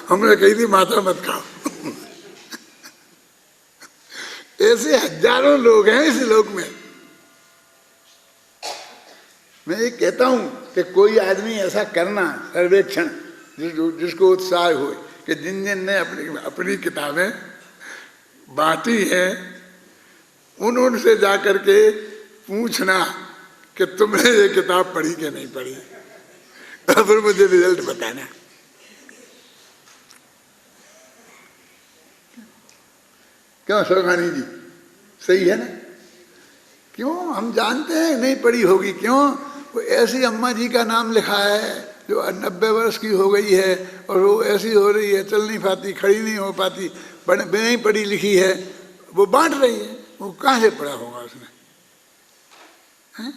हमने कही थी माथा मत खाओ। ऐसे हजारों लोग हैं इस लोक में। मैं ये कहता हूं कि कोई आदमी ऐसा करना सर्वेक्षण जिसको उत्साह हो कि जिन जिन ने अपनी किताबें बांटी हैं उनसे जाकर के पूछना कि तुमने ये किताब पढ़ी कि नहीं पढ़ी, और फिर मुझे रिजल्ट बताना। क्यों शोभानी जी, सही है ना? क्यों? हम जानते हैं नहीं पढ़ी होगी। क्यों? वो ऐसी अम्मा जी का नाम लिखा है जो 90 वर्ष की हो गई है और वो ऐसी हो रही है, चल नहीं पाती, खड़ी नहीं हो पाती, नहीं पढ़ी लिखी है, वो बांट रही है। वो कहाँ से पढ़ा होगा उसने? है?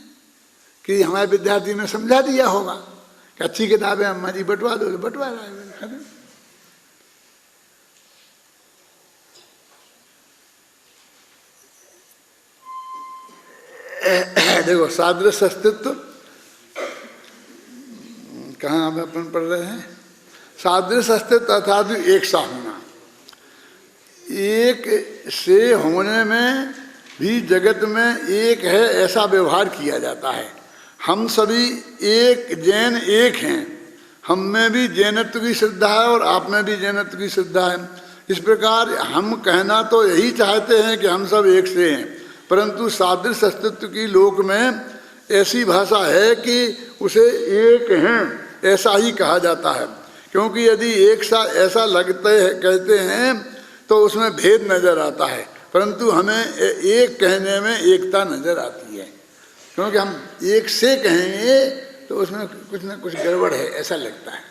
कि हमारे विद्यार्थी ने समझा दिया होगा कि अच्छी किताबें अम्मा जी बंटवा दो, तो बंटवा रहा है। देखो सादृश्य अस्तित्व, कहाँ हम अपन पढ़ रहे हैं? सादृश्य अस्तित्व अर्थात एक सा होना। एक से होने में भी जगत में एक है ऐसा व्यवहार किया जाता है। हम सभी एक जैन एक हैं, हम में भी जैनत्व की श्रद्धा है और आप में भी जैनत्व की श्रद्धा है। इस प्रकार हम कहना तो यही चाहते हैं कि हम सब एक से हैं, परंतु सादृश्य अस्तित्व की लोक में ऐसी भाषा है कि उसे एक हैं ऐसा ही कहा जाता है, क्योंकि यदि एक सा ऐसा लगते हैं कहते हैं तो उसमें भेद नजर आता है, परंतु हमें एक कहने में एकता नजर आती है। क्योंकि हम एक से कहेंगे तो उसमें कुछ ना कुछ गड़बड़ है ऐसा लगता है।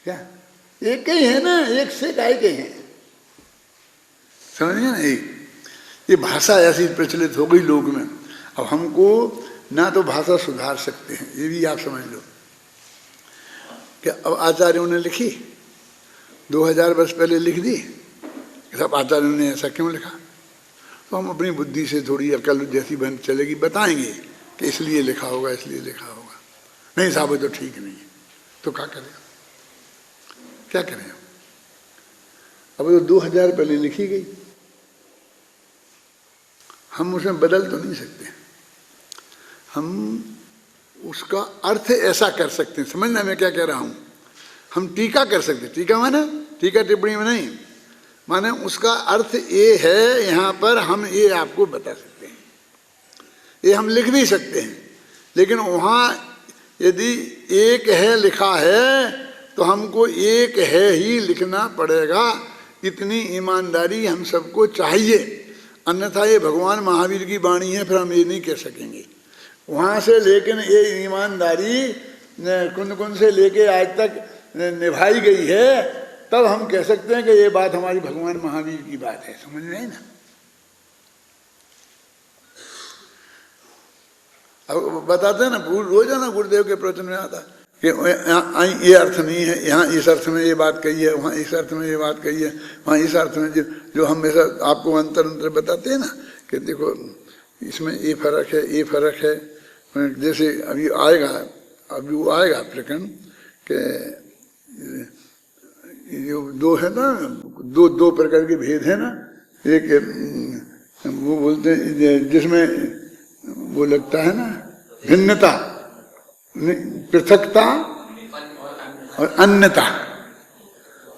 क्या एक ही है ना, एक से काय के हैं? समझिए ना? ये भाषा ऐसी प्रचलित हो गई लोग में। अब हमको ना तो भाषा सुधार सकते हैं, ये भी आप समझ लो कि अब आचार्यों ने लिखी 2000 वर्ष पहले लिख दी, सब आचार्यों ने ऐसा क्यों लिखा, तो हम अपनी बुद्धि से थोड़ी अकल जैसी बन चलेगी बताएंगे कि इसलिए लिखा होगा, इसलिए लिखा होगा। नहीं साहब तो ठीक नहीं है, तो क्या करें? क्या करें? अब तो 2000 पहले लिखी गई, हम उसमें बदल तो नहीं सकते। हम उसका अर्थ ऐसा कर सकते हैं, समझना मैं क्या कह रहा हूं। हम टीका कर सकते, टीका माने टीका टिप्पणी में नहीं, माने उसका अर्थ ये है, यहाँ पर हम ये आपको बता सकते हैं, ये हम लिख भी सकते हैं। लेकिन वहाँ यदि एक है लिखा है तो हमको एक है ही लिखना पड़ेगा। इतनी ईमानदारी हम सबको चाहिए, अन्यथा ये भगवान महावीर की वाणी है, फिर हम ये नहीं कह सकेंगे वहाँ से। लेकिन ये ईमानदारी कुंद कुंद से लेके आज तक निभाई गई है, तब हम कह सकते हैं कि ये बात हमारी भगवान महावीर की बात है। समझ रहे हैं ना? अब बताते हैं ना, रोजाना गुरुदेव के प्रवचन में आता कि ये अर्थ नहीं है, यहाँ इस अर्थ में ये बात कही है, वहाँ इस अर्थ में ये बात कही है, वहाँ इस अर्थ में जो हम ऐसा आपको अंतर अंतर बताते हैं ना कि देखो इसमें ये फर्क है, ये फर्क है। जैसे अभी वो आएगा प्रकरण के जो दो है ना, दो प्रकार के भेद है ना। एक वो बोलते हैं जिसमें वो लगता है ना, भिन्नता, पृथकता और अन्यता,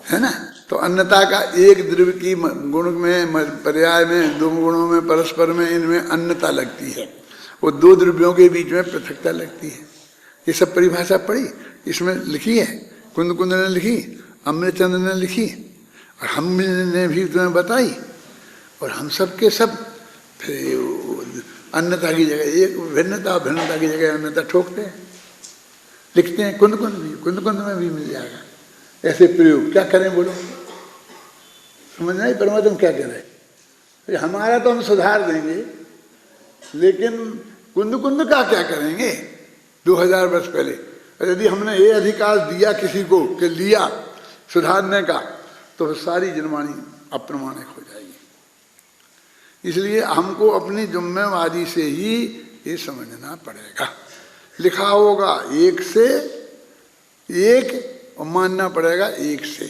है ना। तो अन्यता का एक द्रव्य की गुण में, पर्याय में, दो गुणों में, परस्पर में, इनमें अन्यता लगती है। वो दो द्रव्यों के बीच में पृथकता लगती है। ये सब परिभाषा पढ़ी, इसमें लिखी है, कुंद कुंद ने लिखी, अमृतचंद्र ने लिखी, और हमने भी तुम्हें बताई। और हम सब के सब फिर अन्यता की जगह एक भिन्नता, भिन्नता की जगह अन्यता ठोकते हैं, लिखते हैं। कुंद कुंद भी, कुंद कुंद में भी मिल जाएगा ऐसे प्रयोग। क्या करें बोलो, समझ नहीं परमात्मा क्या कह रहे। हमारा तो हम सुधार देंगे, लेकिन कुंद कुंद का क्या करेंगे 2000 वर्ष पहले। यदि हमने ये अधिकार दिया किसी को कि लिया सुधारने का, तो सारी जनवाणी अप्रमाणिक हो जाएगी। इसलिए हमको अपनी जिम्मेवारी से ही ये समझना पड़ेगा। लिखा होगा एक से एक और मानना पड़ेगा एक से।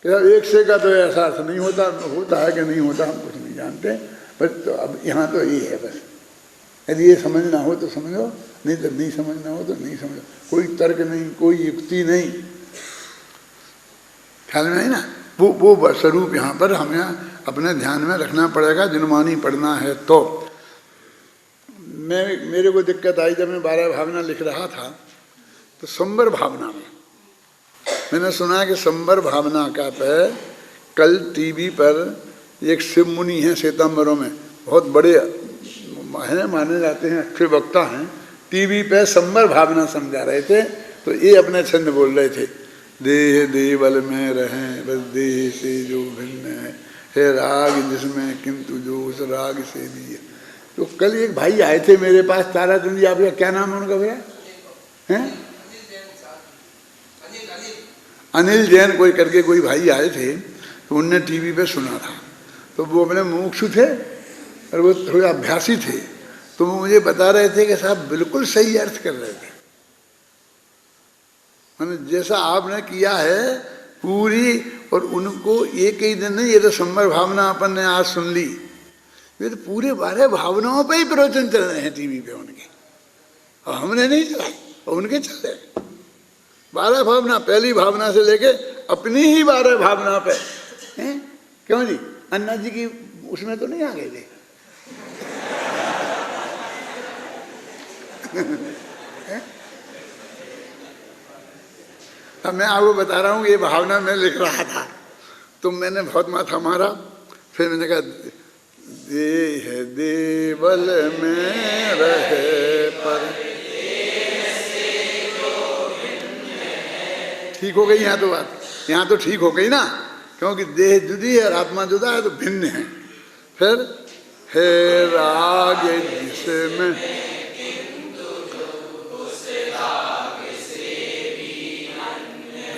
एक से का तो ऐसा अर्थ नहीं होता, होता है कि नहीं होता हम कुछ नहीं जानते, पर तो अब यहाँ तो ये है बस। यदि ये समझना हो तो समझो, नहीं तो नहीं समझना हो तो नहीं समझो। कोई तर्क नहीं, कोई युक्ति नहीं, ख्याल में है ना। वो स्वरूप यहाँ पर हमें अपने ध्यान में रखना पड़ेगा। जनवाणी पढ़ना है तो। मेरे को दिक्कत आई जब मैं 12 भावना लिख रहा था, तो संबर भावना में मैंने सुना कि संबर भावना का पे कल टीवी पर एक शिव मुनि हैं श्वेतांबरों में, बहुत बड़े हैं, माने जाते हैं, अच्छे वक्ता हैं। टीवी पे संबर भावना समझा रहे थे, तो ये अपने छंद बोल रहे थे, देह देवल में रहें बस देह से जो भिन्न है राग जिसमें किंतु जो उस राग से भी है। तो कल एक भाई आए थे मेरे पास, ताराचंद जी, आपका क्या नाम है उनका भैया? हैं अनिल जैन कोई करके कोई भाई आए थे, तो उनने टीवी पे सुना था। तो वो अपने मुमुक्षु थे और वो थोड़े अभ्यासी थे, तो वो मुझे बता रहे थे कि साहब बिल्कुल सही अर्थ कर रहे थे। मैंने जैसा आपने किया है पूरी, और उनको एक ही दिन नहीं, ये तो संबर भावना अपन ने आज सुन ली, ये तो पूरे 12 भावनाओं पे ही प्रवचन चल रहे हैं टीवी पे उनके, और हमने नहीं चलाए और उनके चल रहे। 12 भावना, पहली भावना से लेके अपनी ही 12 भावना पे हैं। क्यों जी, अन्ना जी की उसमें तो नहीं आ गए थे? अब मैं आपको बता रहा हूँ, ये भावना मैं लिख रहा था तो मैंने बहुत माथा मारा। फिर मैंने कहा देह देवल में रहे पर, ठीक हो गई यहाँ तो बात, यहाँ तो ठीक हो गई ना, क्योंकि देह जुदी है और आत्मा जुदा है, तो भिन्न है। फिर हे राग जिसमें,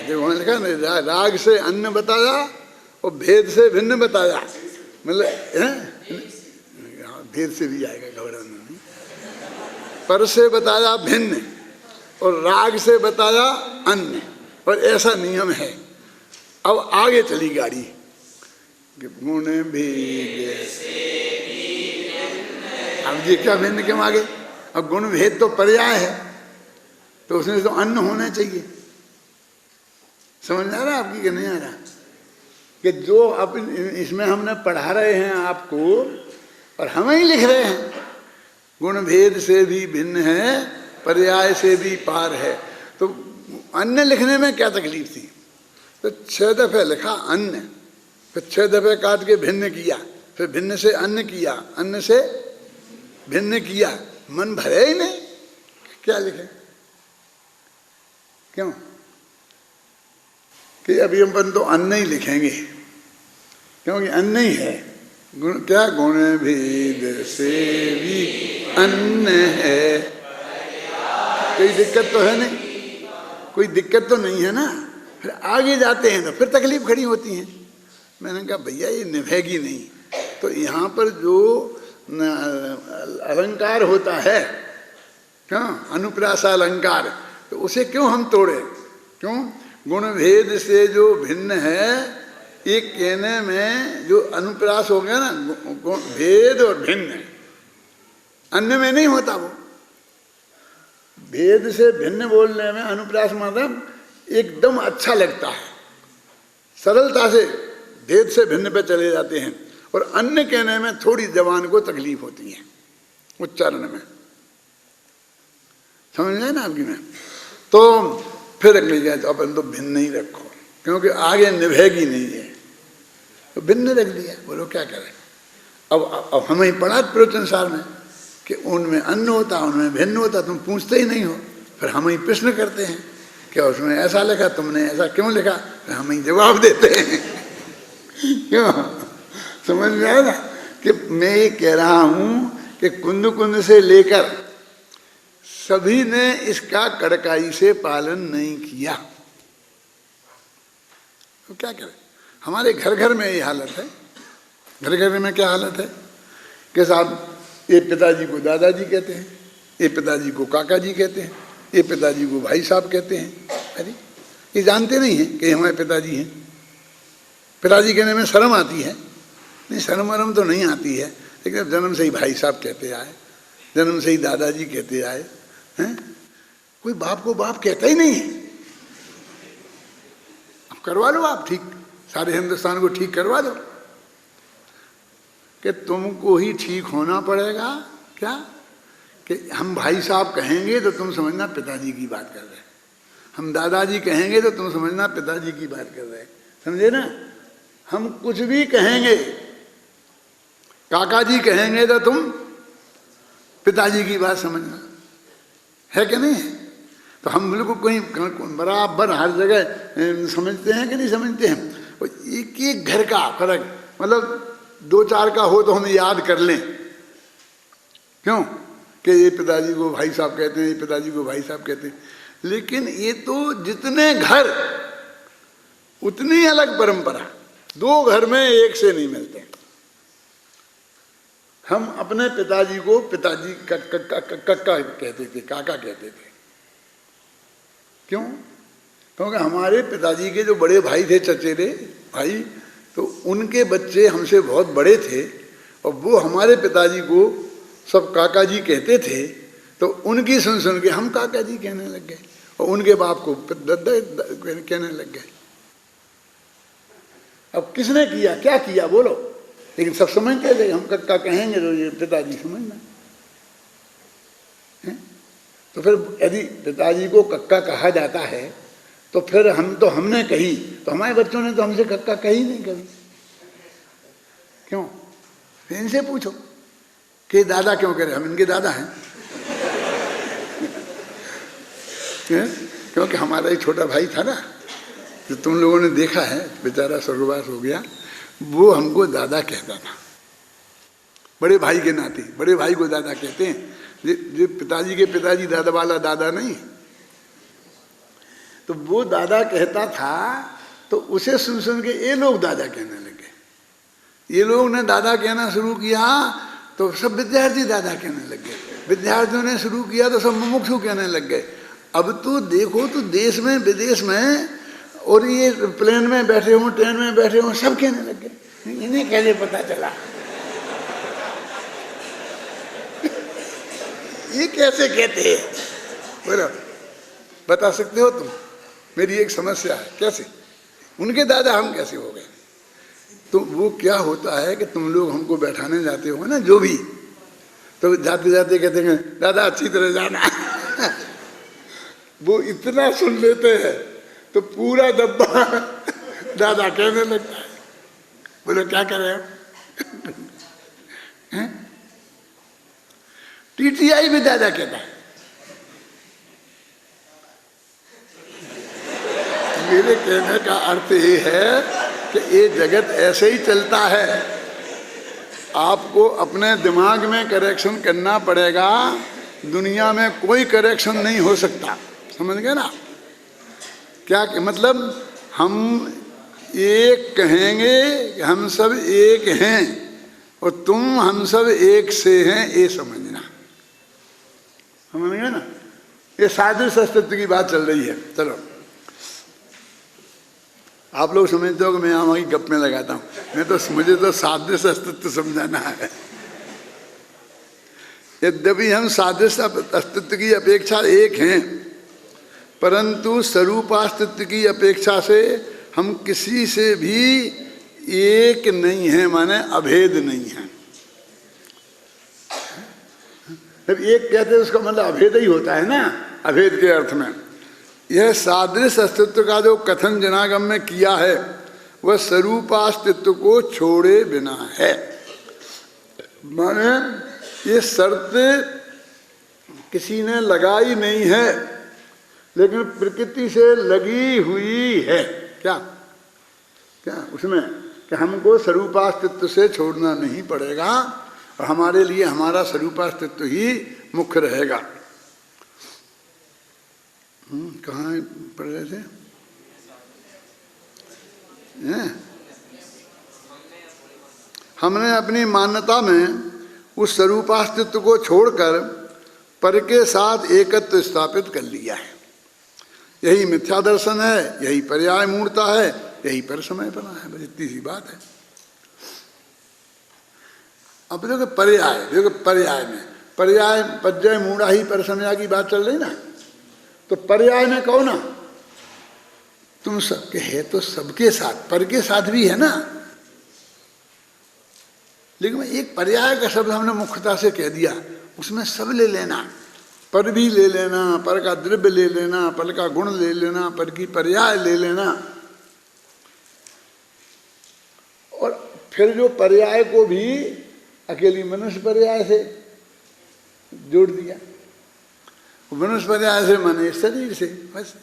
देखो लिखा ना, राग से अन्न बताया और भेद से भिन्न बताया, मतलब भेद से भी आएगा, घबराना नहीं। पर से बताया भिन्न और राग से बताया अन्य, और ऐसा नियम है। अब आगे चली गाड़ी, गुण भेद, अब ये क्या भिन्न क्यों आगे? अब गुण भेद तो पर्याय है, तो उसमें तो अन्न होना चाहिए। समझ आ रहा है आपकी कि नहीं आ रहा? कि जो अब इसमें हमने पढ़ा रहे हैं आपको, और हम ही लिख रहे हैं, गुण भेद से भी भिन्न है, पर्याय से भी पार है। तो अन्य लिखने में क्या तकलीफ थी? तो 6 दफे लिखा अन्य, फिर 6 दफे काट के भिन्न किया, फिर भिन्न से अन्य किया, अन्य से भिन्न किया, मन भरे ही नहीं, क्या लिखे? क्यों कि अभी हम तो अन्य ही लिखेंगे, क्योंकि अन्य ही है। गुण क्या? गुण भेद से भी अन्य है। कोई दिक्कत तो है नहीं, कोई दिक्कत तो नहीं है ना। फिर आगे जाते हैं तो फिर तकलीफ खड़ी होती है। मैंने कहा भैया ये निभेगी नहीं। तो यहाँ पर जो अलंकार होता है, क्यों अनुप्रासा अलंकार, तो उसे क्यों हम तोड़े? क्यों? गुण भेद से जो भिन्न है, एक कहने में जो अनुप्रास हो गया ना, भेद और भिन्न, अन्य में नहीं होता वो। भेद से भिन्न बोलने में अनुप्रास मतलब एकदम अच्छा लगता है, सरलता से भेद से भिन्न पे चले जाते हैं। और अन्य कहने में थोड़ी जबान को तकलीफ होती है उच्चारण में, समझ गए ना आपकी में। तो फिर अगली जाए तो अपन तो भिन्न ही रखो, क्योंकि आगे निभेगी नहीं है, तो भिन्न रख दिया। बोलो क्या करें। अब हमें पढ़ा प्रवचन सार में कि उनमें अन्न होता, उनमें भिन्न होता, तुम पूछते ही नहीं हो। फिर हम ही प्रश्न करते हैं क्या उसमें ऐसा लिखा, तुमने ऐसा क्यों लिखा, फिर हम ही जवाब देते हैं। क्यों, समझ में आया ना कि मैं ये कह रहा हूं कि कुंद कुंद से लेकर सभी ने इसका कड़काई से पालन नहीं किया, तो क्या करें। हमारे घर घर में ये हालत है। घर घर में क्या हालत है कि साहब ये पिताजी को दादाजी कहते हैं, ये पिताजी को काका जी कहते हैं, ये पिताजी को भाई साहब कहते हैं। अरे ये जानते नहीं हैं कि हमारे पिताजी हैं। पिताजी कहने में शर्म आती है, नहीं शर्म वरम तो नहीं आती है, लेकिन जन्म से ही भाई साहब कहते आए, जन्म से ही दादाजी कहते आए हैं। कोई बाप को बाप कहता ही नहीं है। अब करवा लो आप ठीक, सारे हिंदुस्तान को ठीक करवा दो कि तुमको ही ठीक होना पड़ेगा। क्या कि हम भाई साहब कहेंगे तो तुम समझना पिताजी की बात कर रहे हैं, हम दादाजी कहेंगे तो तुम समझना पिताजी की बात कर रहे हैं, समझे ना। हम कुछ भी कहेंगे, काका जी कहेंगे तो तुम पिताजी की बात समझना, है कि नहीं है। तो हम बिल्कुल कोई बराबर हर जगह समझते हैं कि नहीं समझते हैं। और एक एक घर का फर्क, मतलब दो चार का हो तो हम याद कर लें, क्यों कि ये पिताजी को भाई साहब कहते हैं, ये पिताजी को भाई साहब कहते हैं। लेकिन ये तो जितने घर उतनी अलग परंपरा, दो घर में एक से नहीं मिलते। हम अपने पिताजी को पिताजी कक्का कहते थे, काका कहते थे। क्यों, क्योंकि हमारे पिताजी के जो बड़े भाई थे, चचेरे भाई, तो उनके बच्चे हमसे बहुत बड़े थे और वो हमारे पिताजी को सब काका जी कहते थे। तो उनकी सुन सुन के हम काका जी कहने लग गए और उनके बाप को दद्दा कहने लग गए। अब किसने किया, क्या किया बोलो, लेकिन सब समझते थे। हम कक्का कहेंगे तो ये पिताजी समझना है। तो फिर यदि पिताजी को कक्का कहा जाता है तो फिर हमने कही, तो हमारे बच्चों ने तो हमसे कक्का कही नहीं कभी। क्यों, इनसे पूछो कि दादा क्यों कह रहे, हम इनके दादा हैं। क्योंकि हमारा एक छोटा भाई था ना, जो तुम लोगों ने देखा है, बेचारा स्वर्गवास हो गया, वो हमको दादा कहता था, बड़े भाई के नाते। बड़े भाई को दादा कहते हैं, जो पिताजी के पिताजी दादा वाला दादा नहीं। तो वो दादा कहता था, तो उसे सुन सुन के ये लोग दादा कहने लगे। ये लोग ने दादा कहना शुरू किया तो सब विद्यार्थी दादा कहने लग गए, विद्यार्थियों ने शुरू किया तो सब मुमुक्षु कहने लग गए। अब तो देखो तो देश में विदेश में, और ये प्लेन में बैठे हों, ट्रेन में बैठे हों, सब कहने लग गए। इन्हें कैसे पता चला, ये कैसे कहते हैं, बोलो बता सकते हो तुम। मेरी एक समस्या है, कैसे उनके दादा हम कैसे हो गए। तो वो क्या होता है कि तुम लोग हमको बैठाने जाते हो ना, जो भी, तो जाते जाते कहते हैं दादा अच्छी तरह जाना। वो इतना सुन लेते हैं तो पूरा डब्बा दादा कहने लगता है। बोलो क्या करें। टीटीआई भी दादा कहता है। मेरे कहने का अर्थ ये है कि ये जगत ऐसे ही चलता है। आपको अपने दिमाग में करेक्शन करना पड़ेगा, दुनिया में कोई करेक्शन नहीं हो सकता, समझ गए ना। क्या मतलब, हम एक कहेंगे, हम सब एक हैं और तुम हम सब एक से हैं, ये समझना, समझ गए ना। ये सादृश्य अस्तित्व की बात चल रही है। चलो, आप लोग समझते हो कि मैं यहाँ की गप में लगाता हूँ, मैं तो मुझे तो सादृश्य अस्तित्व समझाना है। यद्यपि हम सादृश्य अस्तित्व की अपेक्षा एक हैं, परंतु स्वरूपास्तित्व की अपेक्षा से हम किसी से भी एक नहीं है, माने अभेद नहीं है। जब एक कहते हैं उसका मतलब अभेद ही होता है ना, अभेद के अर्थ में। यह सादृश्य अस्तित्व का जो कथन जनागम में किया है वह स्वरूपास्तित्व को छोड़े बिना है। माने ये शर्त किसी ने लगाई नहीं है, लेकिन प्रकृति से लगी हुई है। क्या क्या उसमें कि हमको स्वरूपास्तित्व से छोड़ना नहीं पड़ेगा और हमारे लिए हमारा स्वरूपास्तित्व ही मुख्य रहेगा। कहाँ पढ़ रहे थे? हमने अपनी मान्यता में उस स्वरूपास्तित्व को छोड़कर पर के साथ एकत्व स्थापित कर लिया है। यही मिथ्या दर्शन है, यही पर्याय मूर्ता है, यही पर समय बना है। बस इतनी सी बात है। अब देखो पर्याय, देखो पर्याय में पर्याय पज्जय मूढ़ा ही पर समय की बात चल रही ना, तो पर्याय में कहो ना तुम सबके है तो सबके साथ, पर के साथ भी है ना, लेकिन एक पर्याय का शब्द हमने मुख्यता से कह दिया, उसमें सब ले लेना, पर भी ले लेना, पर का द्रव्य ले लेना, पर का गुण ले लेना, पर की पर्याय ले लेना, और फिर जो पर्याय को भी अकेली मनुष्य पर्याय से जोड़ दिया। मनुष्य पर्याय से माने शरीर से, बस।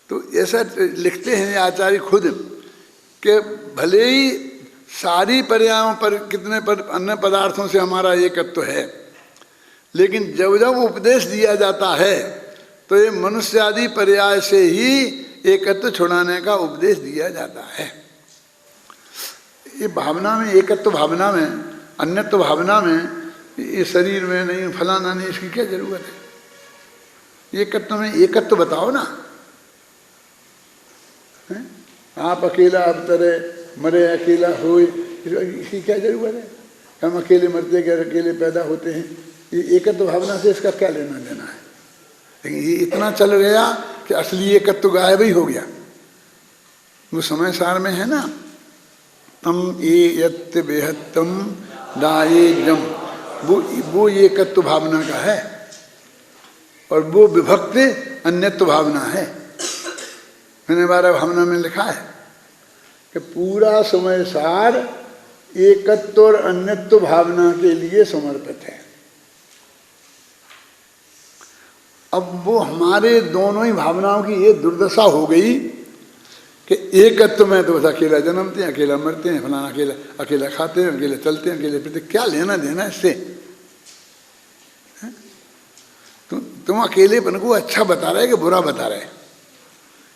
तो ऐसा लिखते हैं आचार्य खुद कि भले ही सारी पर्यायों पर कितने पर अन्य पदार्थों से हमारा एकत्व है, लेकिन जब जब उपदेश दिया जाता है तो ये मनुष्य आदि पर्याय से ही एकत्व छुड़ाने का उपदेश दिया जाता है। ये भावना में, एकत्व भावना में, अन्यत्व भावना में, ये शरीर में नहीं, फलाना नहीं, इसकी क्या जरूरत है? एकत्व में एकत्व बताओ ना। आप अकेला अवतरे मरे अकेला होए, इसकी क्या जरूरत है? हम अकेले मरते गए अकेले पैदा होते हैं, ये एकत्व भावना से इसका क्या लेना देना है? लेकिन ये इतना चल गया कि असली एकत्व गायब ही हो गया। वो समय सार में है ना, तम ए यत्त बेहत्तम दाए जम, वो एकत्व भावना का है, और वो विभक्त अन्यत्व भावना है। मैंने 12 भावना में लिखा है कि पूरा समय सार एकत्व और अन्यत्व भावना के लिए समर्पित है। अब वो हमारे दोनों ही भावनाओं की ये दुर्दशा हो गई कि एकत्व में तो बस अकेला जन्मते हैं, अकेला मरते हैं, फलाना अकेला, अकेला खाते हैं, अकेले चलते हैं, अकेले पीते, क्या लेना देना इससे? तुम अकेलेपन को अच्छा बता रहे कि बुरा बता रहे?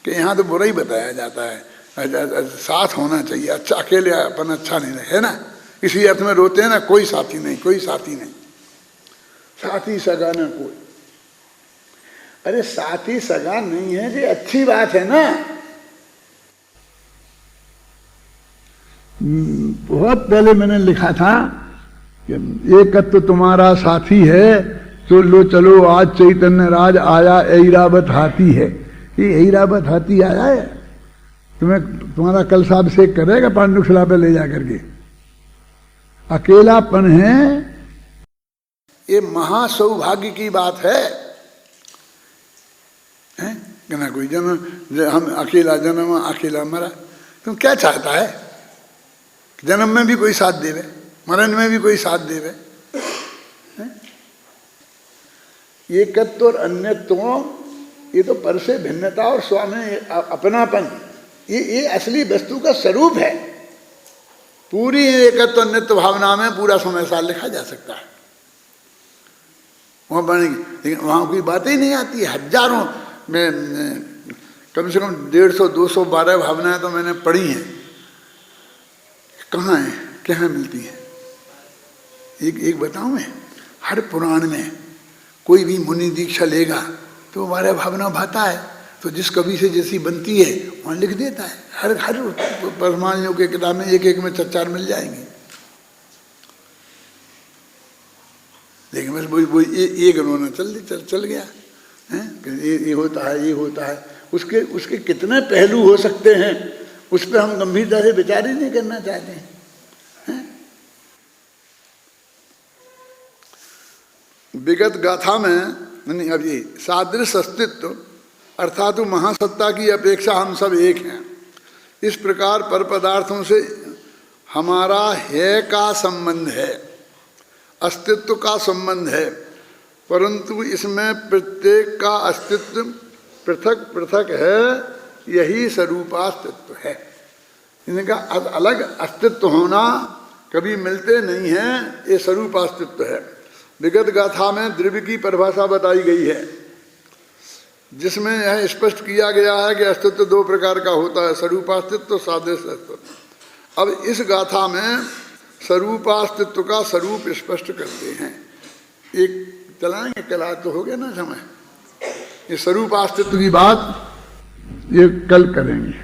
कि यहाँ तो बुरा ही बताया जाता है, साथ होना चाहिए, अच्छा अकेले अपन अच्छा नहीं है ना। इसी अर्थ में रोते हैं ना, कोई साथी नहीं, कोई साथी नहीं, साथी सगा ना कोई। अरे साथी सगा नहीं है ये अच्छी बात है ना। बहुत पहले मैंने लिखा था कि एकत्व तुम्हारा साथी है, तो लो चलो आज चैतन्य राज आया ऐरावत हाथी है। ये ऐरावत हाथी आया है, तुम्हारा कलशाभिषेक करेगा पांडुशिला पे ले जाकर के। अकेलापन है, ये महासौभाग्य की बात है, कि ना कोई जन्म, हम अकेला जन्म अकेला मरा। तुम क्या चाहता है? जन्म में भी कोई साथ देवे, मरण में भी कोई साथ देवे। एकत्व और अन्यत्व, ये तो पर से भिन्नता और स्वामी अपनापन, ये असली वस्तु का स्वरूप है। पूरी एकत्व अन्यत्व भावना में पूरा समय साल लिखा जा सकता है, वहां बनेगी। लेकिन वहां कोई बातें ही नहीं आती। हजारों में कम से कम 150-212 भावनाएं तो मैंने पढ़ी हैं। कहाँ है, क्या मिलती है? एक बताऊं मैं, हर पुराण में कोई भी मुनि दीक्षा लेगा तो हमारा भावना भाता है, तो जिस कवि से जैसी बनती है वहाँ लिख देता है। हर परमाणुओं के किताब में एक में 4 मिल जाएंगी। लेकिन बस वही एक रोना चल गया है। ये होता है, ये होता है। उसके कितने पहलू हो सकते हैं, उस पर हम गंभीरता से विचार ही नहीं करना चाहते हैं। विगत गाथा में नहीं, अब ये सादृश अस्तित्व अर्थात महासत्ता की अपेक्षा हम सब एक हैं, इस प्रकार पर पदार्थों से हमारा है का संबंध है, अस्तित्व का संबंध है, परंतु इसमें प्रत्येक का अस्तित्व पृथक पृथक है, यही स्वरूपास्तित्व है। इनका अलग अस्तित्व होना कभी मिलते नहीं हैं, ये स्वरूपास्तित्व है। विगत गाथा में द्रव्य की परिभाषा बताई गई है, जिसमें यह स्पष्ट किया गया है कि अस्तित्व दो प्रकार का होता है, स्वरूपास्तित्व, सादृश अस्तित्व। अब इस गाथा में स्वरूपास्तित्व का स्वरूप स्पष्ट करते हैं। एक चलाएंगे, कल तो हो गया ना समय, ये स्वरूपास्तित्व की बात ये कल करेंगे।